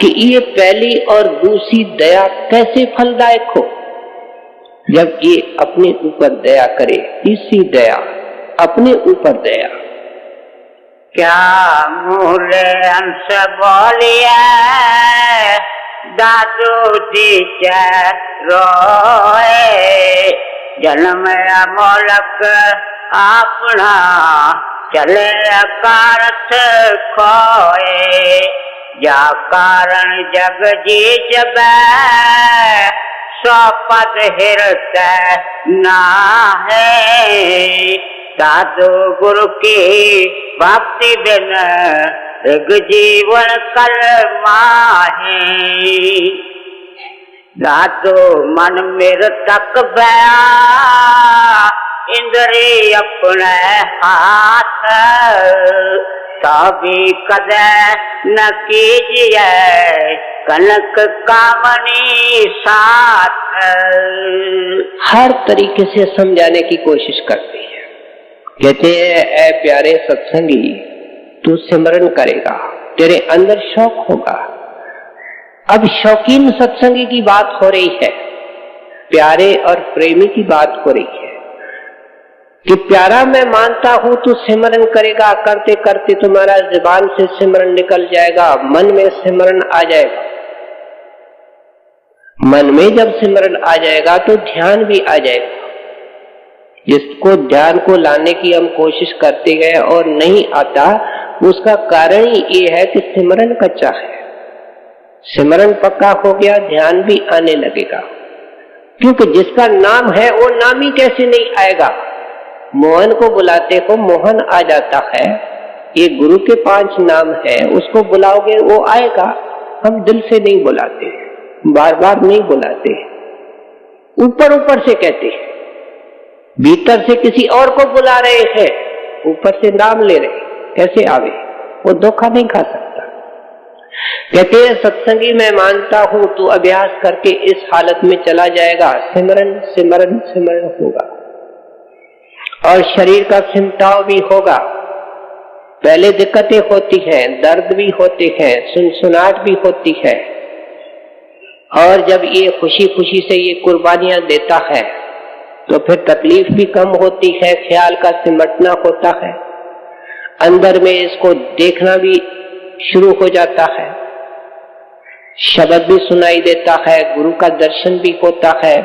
कि ये पहली और दूसरी दया कैसे फलदायक हो। जब ये अपने ऊपर दया करे, तीसरी दया अपने ऊपर दया। क्या मूल अंश बोलिए दादू जी रोए, जन्म अमोलक अपना चले अकारथ खोए, जा कारण जग जी जब सौ पद हिरत ना है, साधु गुरु की भक्ति बिन ऋग जीवन कल माहे, दादू मन मेर तक बया इंद्री अपने हाथ, तभी कदे न कीजिए कनक कामनी साथ। हर तरीके से समझाने की कोशिश करते हैं। कहते हैं ऐ प्यारे सत्संगी, तू सिमरन करेगा, तेरे अंदर शौक होगा। अब शौकीन सत्संगी की बात हो रही है, प्यारे और प्रेमी की बात हो रही है कि प्यारा मैं मानता हूं, तू सिमरन करेगा, करते करते तुम्हारा जुबान से सिमरन निकल जाएगा, मन में सिमरन आ जाएगा। मन में जब सिमरन आ जाएगा तो ध्यान भी आ जाएगा। जिसको ध्यान को लाने की हम कोशिश करते गए और नहीं आता, उसका कारण ही ये है कि सिमरन कच्चा है। सिमरन पक्का हो गया, ध्यान भी आने लगेगा, क्योंकि जिसका नाम है वो नाम ही कैसे नहीं आएगा। मोहन को बुलाते हो, मोहन आ जाता है। ये गुरु के 5 नाम है, उसको बुलाओगे वो आएगा। हम दिल से नहीं बुलाते, बार बार नहीं बुलाते, ऊपर ऊपर से कहते हैं। भीतर से किसी और को बुला रहे हैं, ऊपर से नाम ले रहे, कैसे आवे? वो धोखा नहीं खा सकता। कहते हैं सत्संगी मैं मानता हूं, तू अभ्यास करके इस हालत में चला जाएगा, सिमरन सिमरन सिमरन होगा और शरीर का सिमटाव भी होगा। पहले दिक्कतें होती हैं, दर्द भी होते हैं, सुनसुनाहट भी होती है, और जब ये खुशी खुशी से ये कुर्बानियां देता है तो फिर तकलीफ भी कम होती है, ख्याल का सिमटना होता है, अंदर में इसको देखना भी शुरू हो जाता है, शब्द भी सुनाई देता है, गुरु का दर्शन भी होता है।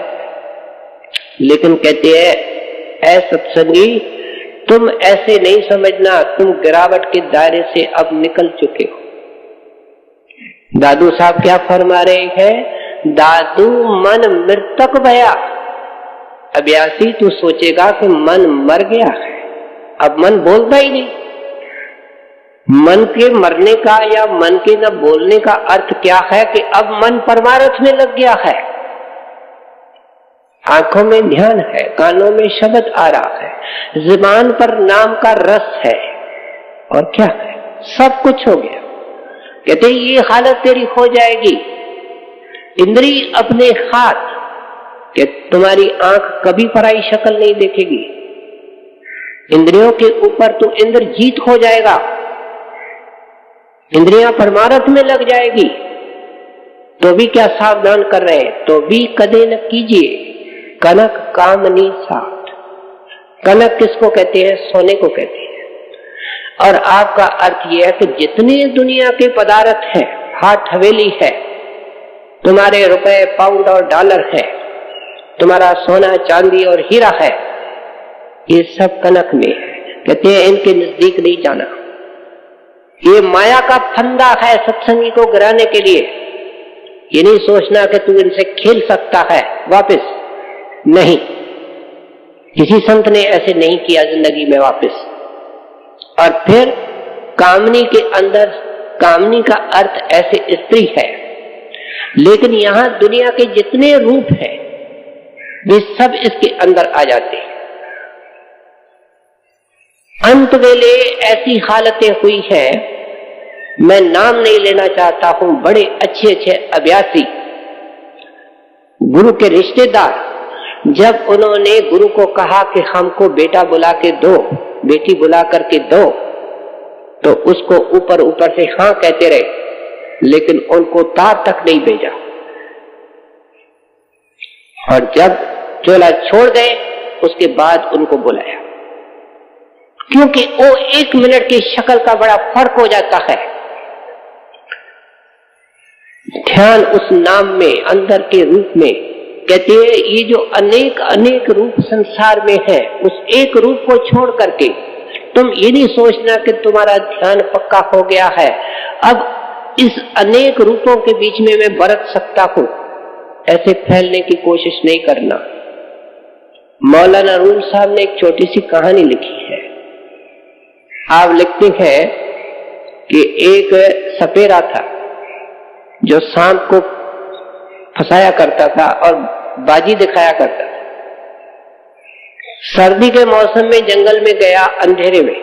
लेकिन कहते हैं ऐ सत्संगी, तुम ऐसे नहीं समझना, तुम गिरावट के दायरे से अब निकल चुके हो। दादू साहब क्या फरमा रहे हैं? दादू मन मृतक भया। अभ्यासी तू सोचेगा कि मन मर गया है, अब मन बोलता ही नहीं। मन के मरने का या मन के न बोलने का अर्थ क्या है कि अब मन परमार्थ में लग गया है। आंखों में ध्यान है, कानों में शब्द आ रहा है, जुबान पर नाम का रस है, और क्या है, सब कुछ हो गया। कहते ये हालत तेरी हो जाएगी। इंद्री अपने हाथ, कि तुम्हारी आंख कभी पराई शक्ल नहीं देखेगी। इंद्रियों के ऊपर तो इंद्र जीत हो जाएगा, इंद्रियां परमार्थ में लग जाएगी। तो भी क्या सावधान कर रहे हैं? तो भी कदे न कीजिए कनक कामनी साथ। कनक किसको कहते हैं? सोने को कहते हैं। और आपका अर्थ यह है कि जितने दुनिया के पदार्थ हैं, हाथ हवेली है, तुम्हारे रुपए पाउंड और डॉलर है, तुम्हारा सोना चांदी और हीरा है, ये सब कनक में है। कहते हैं इनके नजदीक नहीं जाना। ये माया का फंदा है सत्संगी को गिराने के लिए। ये नहीं सोचना कि तू इनसे खेल सकता है वापस, नहीं, किसी संत ने ऐसे नहीं किया जिंदगी में वापस। और फिर कामनी के अंदर, कामनी का अर्थ ऐसे स्त्री है, लेकिन यहां दुनिया के जितने रूप हैं वे सब इसके अंदर आ जाते हैं। अंत वेले ऐसी हालतें हुई हैं, मैं नाम नहीं लेना चाहता हूं, बड़े अच्छे अच्छे अभ्यासी गुरु के रिश्तेदार, जब उन्होंने गुरु को कहा कि हमको बेटा बुला के दो, बेटी बुला करके दो, तो उसको ऊपर ऊपर से हाँ कहते रहे, लेकिन उनको तार तक नहीं भेजा। और जब चोला छोड़ गए उसके बाद उनको बुलाया, क्योंकि वो 1 मिनट की शक्ल का बड़ा फर्क हो जाता है। ध्यान उस नाम में, अंदर के रूप में, कहते हैं ये जो अनेक अनेक रूप संसार में है, उस एक रूप को छोड़ करके तुम ये नहीं सोचना कि तुम्हारा ध्यान पक्का हो गया है, अब इस अनेक रूपों के बीच में मैं बरत सकता हूं, ऐसे फैलने की कोशिश नहीं करना। मौलाना रूम साहब ने एक छोटी सी कहानी लिखी है। आप लिखते हैं कि एक सपेरा था जो सांप को फंसाया करता था और बाजी दिखाया करता था। सर्दी के मौसम में जंगल में गया, अंधेरे में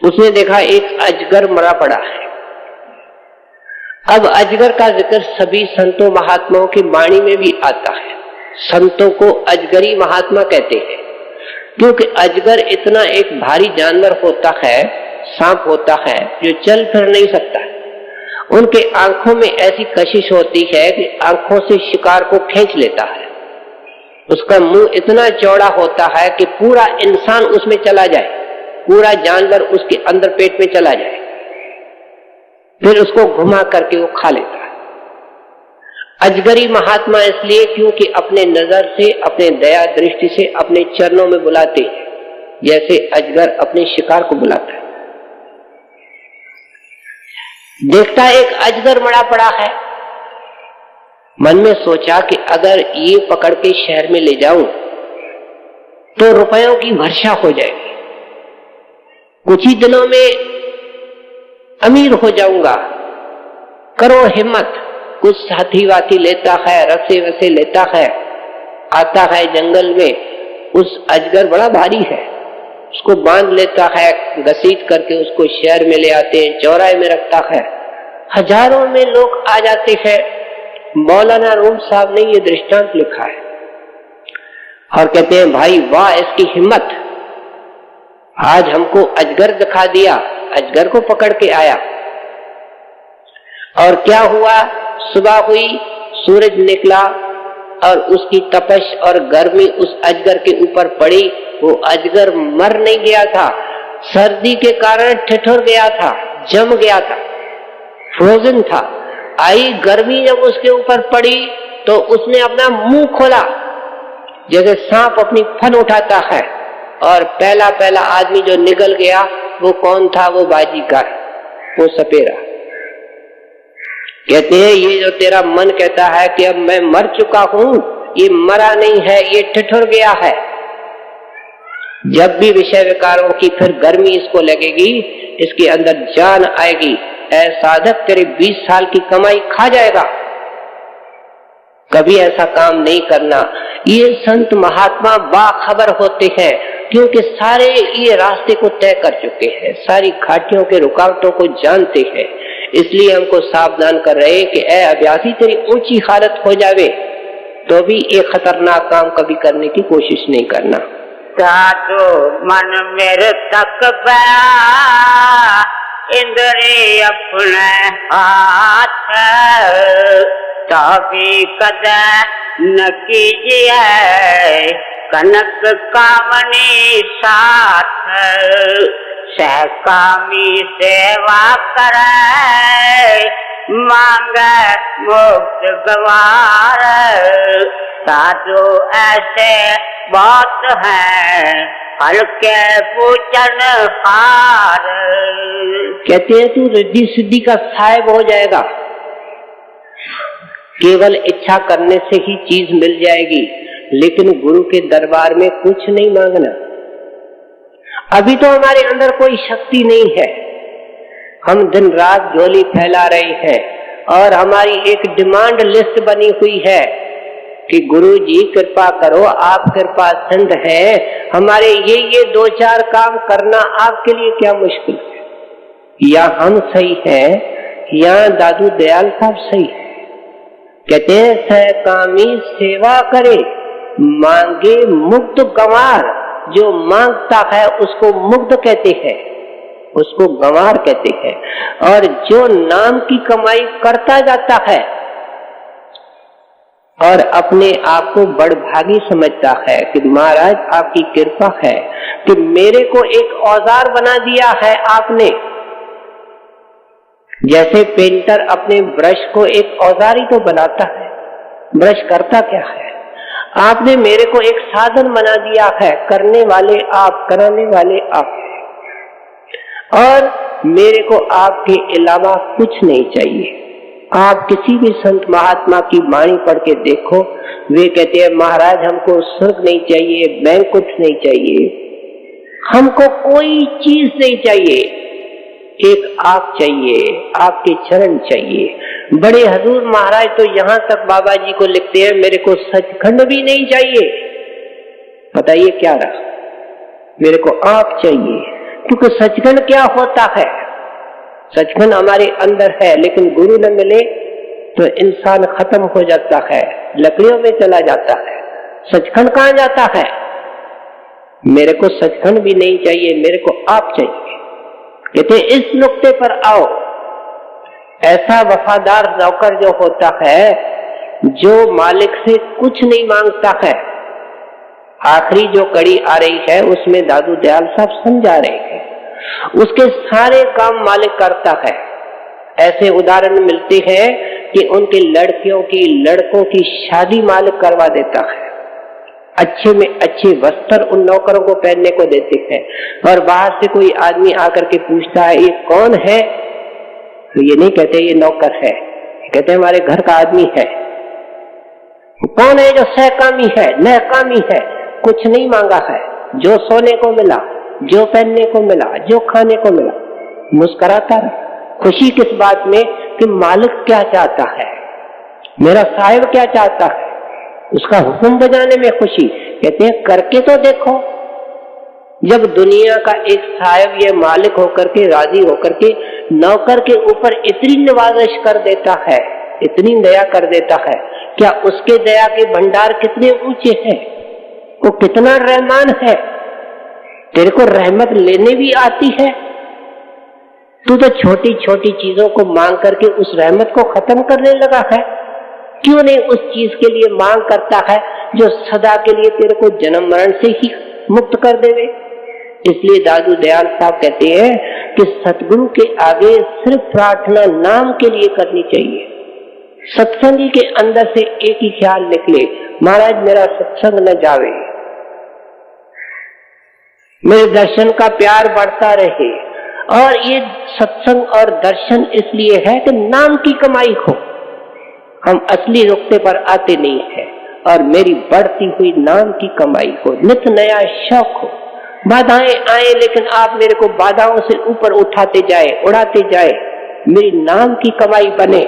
उसने देखा एक अजगर मरा पड़ा है। अब अजगर का जिक्र सभी संतों महात्माओं की वाणी में भी आता है। संतों को अजगरी महात्मा कहते हैं, क्योंकि अजगर इतना एक भारी जानवर होता है, सांप होता है, जो चल फिर नहीं सकता। उनके आंखों में ऐसी कशिश होती है कि आंखों से शिकार को खींच लेता है। उसका मुंह इतना चौड़ा होता है कि पूरा इंसान उसमें चला जाए, पूरा जानवर उसके अंदर पेट में चला जाए, फिर उसको घुमा करके वो खा लेता है। अजगरी महात्मा इसलिए क्योंकि अपने नजर से, अपने दया दृष्टि से अपने चरणों में बुलाते हैं, जैसे अजगर अपने शिकार को बुलाता है। देखता एक अजगर मरा पड़ा है, मन में सोचा कि अगर ये पकड़ के शहर में ले जाऊं तो रुपयों की वर्षा हो जाएगी, कुछ ही दिनों में अमीर हो जाऊंगा। करो हिम्मत, कुछ साथी वाथी लेता है, रस्से वसे लेता है, आता है जंगल में। उस अजगर बड़ा भारी है, उसको बांध लेता है, घसीट करके उसको शहर में ले आते हैं, चौराहे में रखता है। हजारों में लोग आ जाते हैं। मौलाना रूम साहब ने ये दृष्टांत लिखा है और कहते हैं, भाई वाह इसकी हिम्मत, आज हमको अजगर दिखा दिया, अजगर को पकड़ के आया। और क्या हुआ, सुबह हुई, सूरज निकला और उसकी तपश और गर्मी उस अजगर के ऊपर पड़ी। वो अजगर मर नहीं गया था, सर्दी के कारण ठिठुर गया था, जम गया था, फ्रोजन था। आई गर्मी जब उसके ऊपर पड़ी तो उसने अपना मुंह खोला, जैसे सांप अपनी फन उठाता है, और पहला पहला आदमी जो निकल गया वो कौन था, वो बाजीगर, वो सपेरा। कहते हैं ये जो तेरा मन कहता है कि अब मैं मर चुका हूं, ये मरा नहीं है, ये ठिठुर गया है। जब भी विषय विकारों की फिर गर्मी इसको लगेगी, इसके अंदर जान आएगी, ऐ साधक तेरे 20 साल की कमाई खा जाएगा। कभी ऐसा काम नहीं करना। ये संत महात्मा बाखबर होते हैं, क्योंकि सारे ये रास्ते को तय कर चुके हैं, सारी घाटियों के रुकावटों को जानते हैं। इसलिए हमको सावधान कर रहे हैं कि ऐ अभ्यासी तेरी ऊंची हालत हो जावे तो भी एक खतरनाक काम कभी करने की कोशिश नहीं करना। साधो मन मेरे तक गया, इंद्रिय अपने हाथ, तभी कदे न कीजिए कनक कामनी साथ। सहकामी सेवा करे, मांगे मुक्त गवार। साधु ऐसे बहुत हैं, हल्के पूजन हार। कहते हैं तू रिद्धि सिद्धि का साहिब हो जाएगा, केवल इच्छा करने से ही चीज मिल जाएगी, लेकिन गुरु के दरबार में कुछ नहीं मांगना। अभी तो हमारे अंदर कोई शक्ति नहीं है, हम दिन रात झोली फैला रहे हैं और हमारी एक डिमांड लिस्ट बनी हुई है कि गुरु जी कृपा करो, आप कृपा सिंध है, हमारे ये 2-4 काम करना आपके लिए क्या मुश्किल है। या हम सही हैं या दादू दयाल साहब सही है। कहते हैं सहकामी सेवा करे, मांगे मुग्ध गंवार। जो मांगता है उसको मुग्ध कहते हैं, उसको गंवार कहते हैं। और जो नाम की कमाई करता जाता है और अपने आप को बड़भागी समझता है कि महाराज आपकी कृपा है कि मेरे को एक औजार बना दिया है आपने। जैसे पेंटर अपने ब्रश को एक औजार ही तो बनाता है, ब्रश करता क्या है। आपने मेरे को एक साधन बना दिया है, करने वाले आप, कराने वाले आप, और मेरे को आपके अलावा कुछ नहीं चाहिए। आप किसी भी संत महात्मा की वाणी पढ़ के देखो, वे कहते हैं महाराज हमको स्वर्ग नहीं चाहिए, बैंक कुछ नहीं चाहिए, हमको कोई चीज नहीं चाहिए, एक आप चाहिए, आपके चरण चाहिए। बड़े हजूर महाराज तो यहाँ तक बाबा जी को लिखते हैं मेरे को सचखंड भी नहीं चाहिए। बताइए क्या रहा, मेरे को आप चाहिए। क्योंकि सचखंड क्या होता है, सचखंड हमारे अंदर है, लेकिन गुरु न मिले तो इंसान खत्म हो जाता है, लकड़ियों में चला जाता है। सचखंड कहाँ जाता है। मेरे को सचखंड भी नहीं चाहिए, मेरे को आप चाहिए। कहते इस नुक्ते पर आओ। ऐसा वफादार नौकर जो होता है, जो मालिक से कुछ नहीं मांगता है। आखिरी जो कड़ी आ रही है उसमें दादू दयाल साहब समझा रहे हैं, उसके सारे काम मालिक करता है। ऐसे उदाहरण मिलते हैं कि उनके लड़कियों की, लड़कों की शादी मालिक करवा देता है, अच्छे में अच्छे वस्त्र उन नौकरों को पहनने को देते हैं। और बाहर से कोई आदमी आकर के पूछता है ये कौन है, तो ये नहीं कहते ये नौकर है, कहते हमारे घर का आदमी है। कौन है जो सहकामी है, नहकामी है, कुछ नहीं मांगा है, जो सोने को मिला, जो पहनने को मिला, जो खाने को मिला, मुस्कुराता रहा। खुशी किस बात में कि मालिक क्या चाहता है, मेरा साहिब क्या चाहता है, उसका हुक्म बजाने में खुशी। कहते हैं करके तो देखो। जब दुनिया का एक साहिब ये मालिक होकर के, राजी होकर के नौकर के ऊपर इतनी निवाजिश कर देता है, इतनी दया कर देता है, क्या उसके दया के भंडार कितने ऊंचे हैं, वो कितना रहमान है। तेरे को रहमत लेने भी आती है, तू तो छोटी छोटी चीजों को मांग करके उस रहमत को खत्म करने लगा है। क्यों नहीं उस चीज के लिए मांग करता है जो सदा के लिए तेरे को जन्म मरण से ही मुक्त कर देवे। इसलिए दादू दयाल साहब कहते हैं कि सतगुरु के आगे सिर्फ प्रार्थना नाम के लिए करनी चाहिए। सत्संगी के अंदर से एक ही ख्याल निकले, महाराज मेरा सत्संग न जावे, मेरे दर्शन का प्यार बढ़ता रहे। और ये सत्संग और दर्शन इसलिए है कि नाम की कमाई हो, हम असली रुकते पर आते नहीं है। और मेरी बढ़ती हुई नाम की कमाई हो, नित नया शौक हो। बाधाएं आए लेकिन आप मेरे को बाधाओं से ऊपर उठाते जाए, उड़ाते जाए, मेरी नाम की कमाई बने।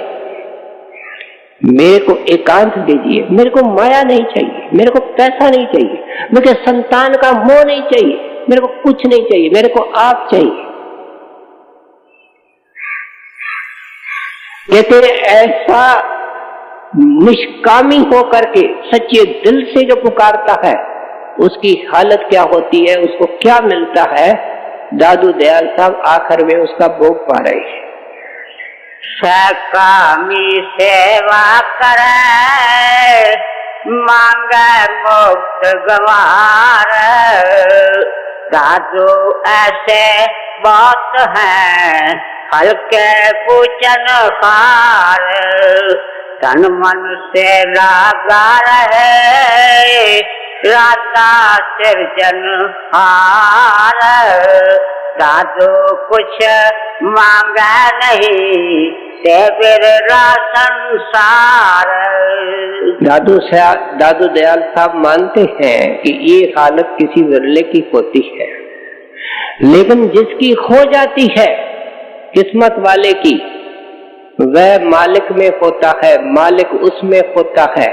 मेरे को एकांत दीजिए, मेरे को माया नहीं चाहिए, मेरे को पैसा नहीं चाहिए, मेरे को संतान का मोह नहीं चाहिए, मेरे को कुछ नहीं चाहिए, मेरे को आप चाहिए। कहते ऐसा निष्कामी होकर के सच्चे दिल से जो पुकारता है उसकी हालत क्या होती है, उसको क्या मिलता है, दादू दयाल साहब आखिर में उसका भोग पा रहे हैं। सहकामी सेवा करे, मांगे मुक्त गंवार। दादू ऐसे बहुत हैं हल्के पूजन हार, तन मन से लागा रहे राता सिरजन हार। साधु कुछ मांगा नहीं, से बिरला संसार। दादू दयाल साहब मानते हैं कि ये हालत किसी विरले की होती है, लेकिन जिसकी हो जाती है किस्मत वाले की, वह मालिक में होता है, मालिक उसमें होता है।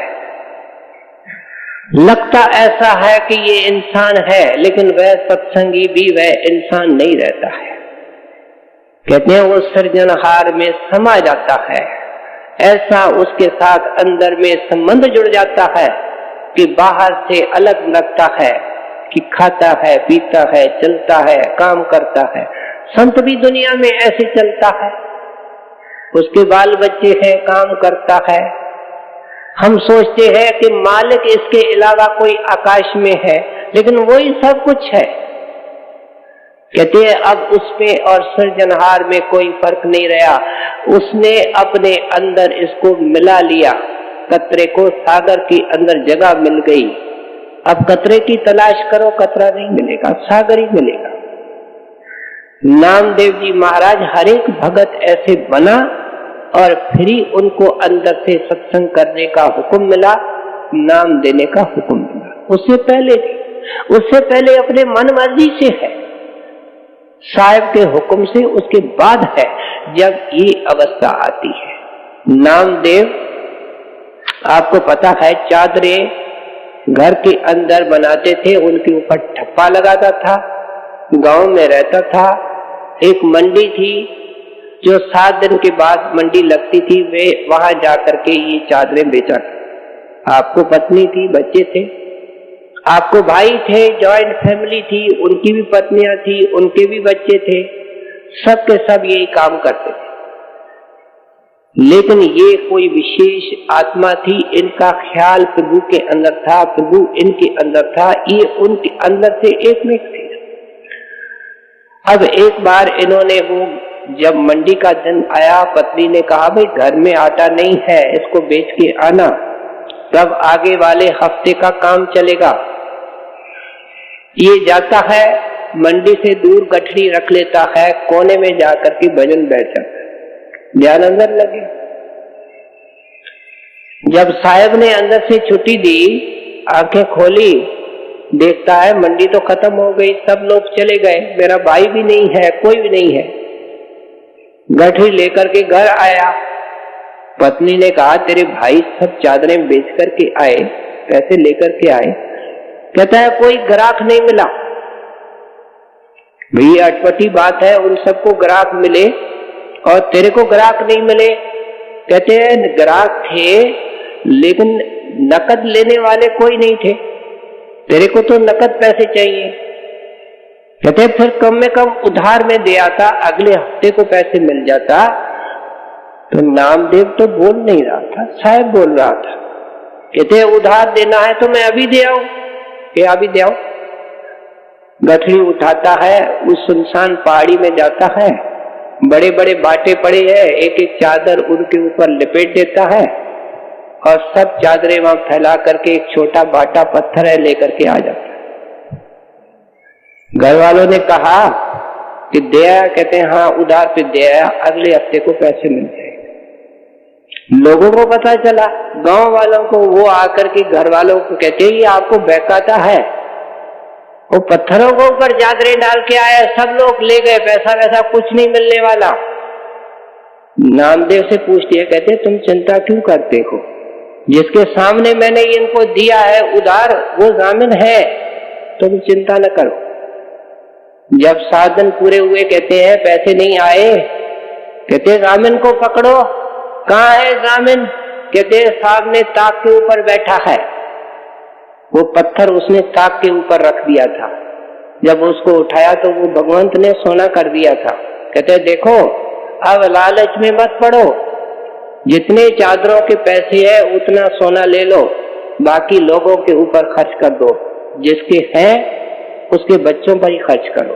लगता ऐसा है कि ये इंसान है, लेकिन वह सत्संगी भी वह इंसान नहीं रहता है। कहते हैं वो सृजनहार में समा जाता है, ऐसा उसके साथ अंदर में संबंध जुड़ जाता है कि बाहर से अलग लगता है कि खाता है, पीता है, चलता है, काम करता है। संत भी दुनिया में ऐसे चलता है, उसके बाल बच्चे हैं, काम करता है। हम सोचते हैं कि मालिक इसके अलावा कोई आकाश में है, लेकिन वही सब कुछ है। कहते हैं अब उसमें और सृजनहार में कोई फर्क नहीं रहा, उसने अपने अंदर इसको मिला लिया। कतरे को सागर के अंदर जगह मिल गई। अब कतरे की तलाश करो, कतरा नहीं मिलेगा, सागर ही मिलेगा। नामदेव जी महाराज हर एक भगत ऐसे बना और फिर ही उनको अंदर से सत्संग करने का हुक्म मिला, नाम देने का हुक्म मिला। उससे पहले अपने मन मर्जी से है, साहिब के हुक्म से उसके बाद है जब ये अवस्था आती है। नामदेव आपको पता है चादरें घर के अंदर बनाते थे, उनके ऊपर ठप्पा लगाता था, गांव में रहता था। एक मंडी थी जो 7 दिन के बाद मंडी लगती थी, वे वहां जाकर के ये चादरें बेचा। आपको पत्नी थी, बच्चे थे, आपको भाई थे, जॉइंट फैमिली थी, उनकी भी पत्नियां थी, उनके भी बच्चे थे, सब के सब यही काम करते थे। लेकिन ये कोई विशेष आत्मा थी, इनका ख्याल प्रभु के अंदर था, प्रभु इनके अंदर था, ये उनके अंदर से एक में थे। अब एक बार इन्होंने वो जब मंडी का दिन आया, पत्नी ने कहा भाई घर में आटा नहीं है, इसको बेच के आना, तब आगे वाले हफ्ते का काम चलेगा। ये जाता है मंडी से दूर, गठरी रख लेता है, कोने में जाकर के भजन बैठ जाता है, ध्यान अंदर लगे। जब साहब ने अंदर से छुट्टी दी, आंखें खोली, देखता है मंडी तो खत्म हो गई, सब लोग चले गए, मेरा भाई भी नहीं है, कोई भी नहीं है। गठरी लेकर के घर आया, पत्नी ने कहा तेरे भाई सब चादरें बेच करके आए, पैसे लेकर के आए। कहता है कोई ग्राहक नहीं मिला। भैया अटपटी बात है, उन सबको ग्राहक मिले और तेरे को ग्राहक नहीं मिले। कहते हैं ग्राहक थे लेकिन नकद लेने वाले कोई नहीं थे, तेरे को तो नकद पैसे चाहिए। कहते फिर कम में कम उधार में दे आता, अगले हफ्ते को पैसे मिल जाता। तो नामदेव तो बोल नहीं रहा था, साहब बोल रहा था। कहते उधार देना है तो मैं अभी दे आऊं, क्या अभी दे आऊं। गठरी उठाता है, उस सुनसान पहाड़ी में जाता है, बड़े बड़े बाटे पड़े हैं, एक एक चादर उनके ऊपर लिपेट देता है और सब चादरें वहां फैला करके एक छोटा बाटा पत्थर है लेकर के आ जाता है। घर वालों ने कहा कि दे आया, कहते हैं हाँ उधार पे दे आया, अगले हफ्ते को पैसे मिल जाएंगे। लोगों को पता चला, गांव वालों को, वो आकर के घर वालों को कहते हैं ये आपको बहकाता है, वो पत्थरों के ऊपर चादरें डाल के आया, सब लोग ले गए, पैसा वैसा कुछ नहीं मिलने वाला। नामदेव से पूछती है, कहते तुम चिंता क्यों करते हो, जिसके सामने मैंने इनको दिया है उधार वो जामिन है, तुम चिंता न करो। जब 7 दिन पूरे हुए, कहते हैं पैसे नहीं आए, कहते जामिन को पकड़ो। कहाँ है जामिन? कहते सामने ताक के ऊपर बैठा है। वो पत्थर उसने ताक के ऊपर रख दिया था, जब उसको उठाया तो वो भगवंत ने सोना कर दिया था। कहते देखो अब लालच में मत पड़ो, जितने चादरों के पैसे है उतना सोना ले लो, बाकी लोगों के ऊपर खर्च कर दो, जिसके हैं उसके बच्चों पर ही खर्च करो।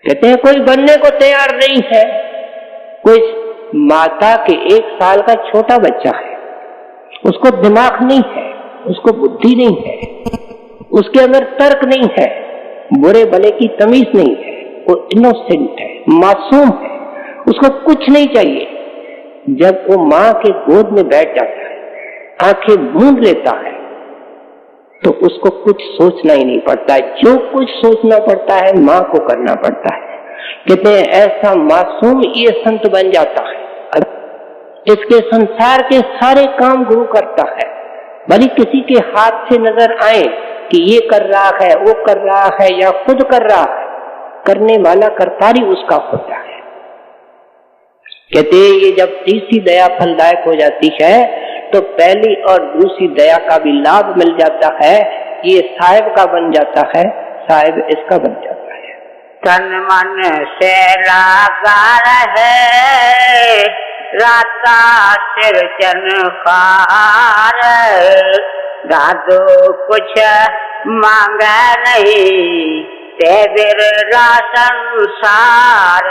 कहते हैं कोई बनने को तैयार नहीं है। कोई माता के 1 साल का छोटा बच्चा है, उसको दिमाग नहीं है, उसको बुद्धि नहीं है, उसके अंदर तर्क नहीं है, बुरे भले की तमीज नहीं है, वो इनोसेंट है, मासूम है, उसको कुछ नहीं चाहिए। जब वो माँ के गोद में बैठ जाता है, आंखें मूंद लेता है, तो उसको कुछ सोचना ही नहीं पड़ता है। जो कुछ सोचना पड़ता है माँ को करना पड़ता है। कहते हैं ऐसा मासूम ये संत बन जाता है, इसके संसार के सारे काम गुरु करता है। भले किसी के हाथ से नजर आए कि ये कर रहा है, वो कर रहा है या खुद कर रहा है, करने वाला करतारी उसका होता है। कहते ये जब तीसरी दया फलदायक हो जाती है तो पहली और दूसरी दया का भी लाभ मिल जाता है। ये साहिब का बन जाता है, साहिब इसका बन जाता है। तन मन से लगा रहे राता सिर चनखार, दादो कुछ मांगा नहीं ते बिरला संसार।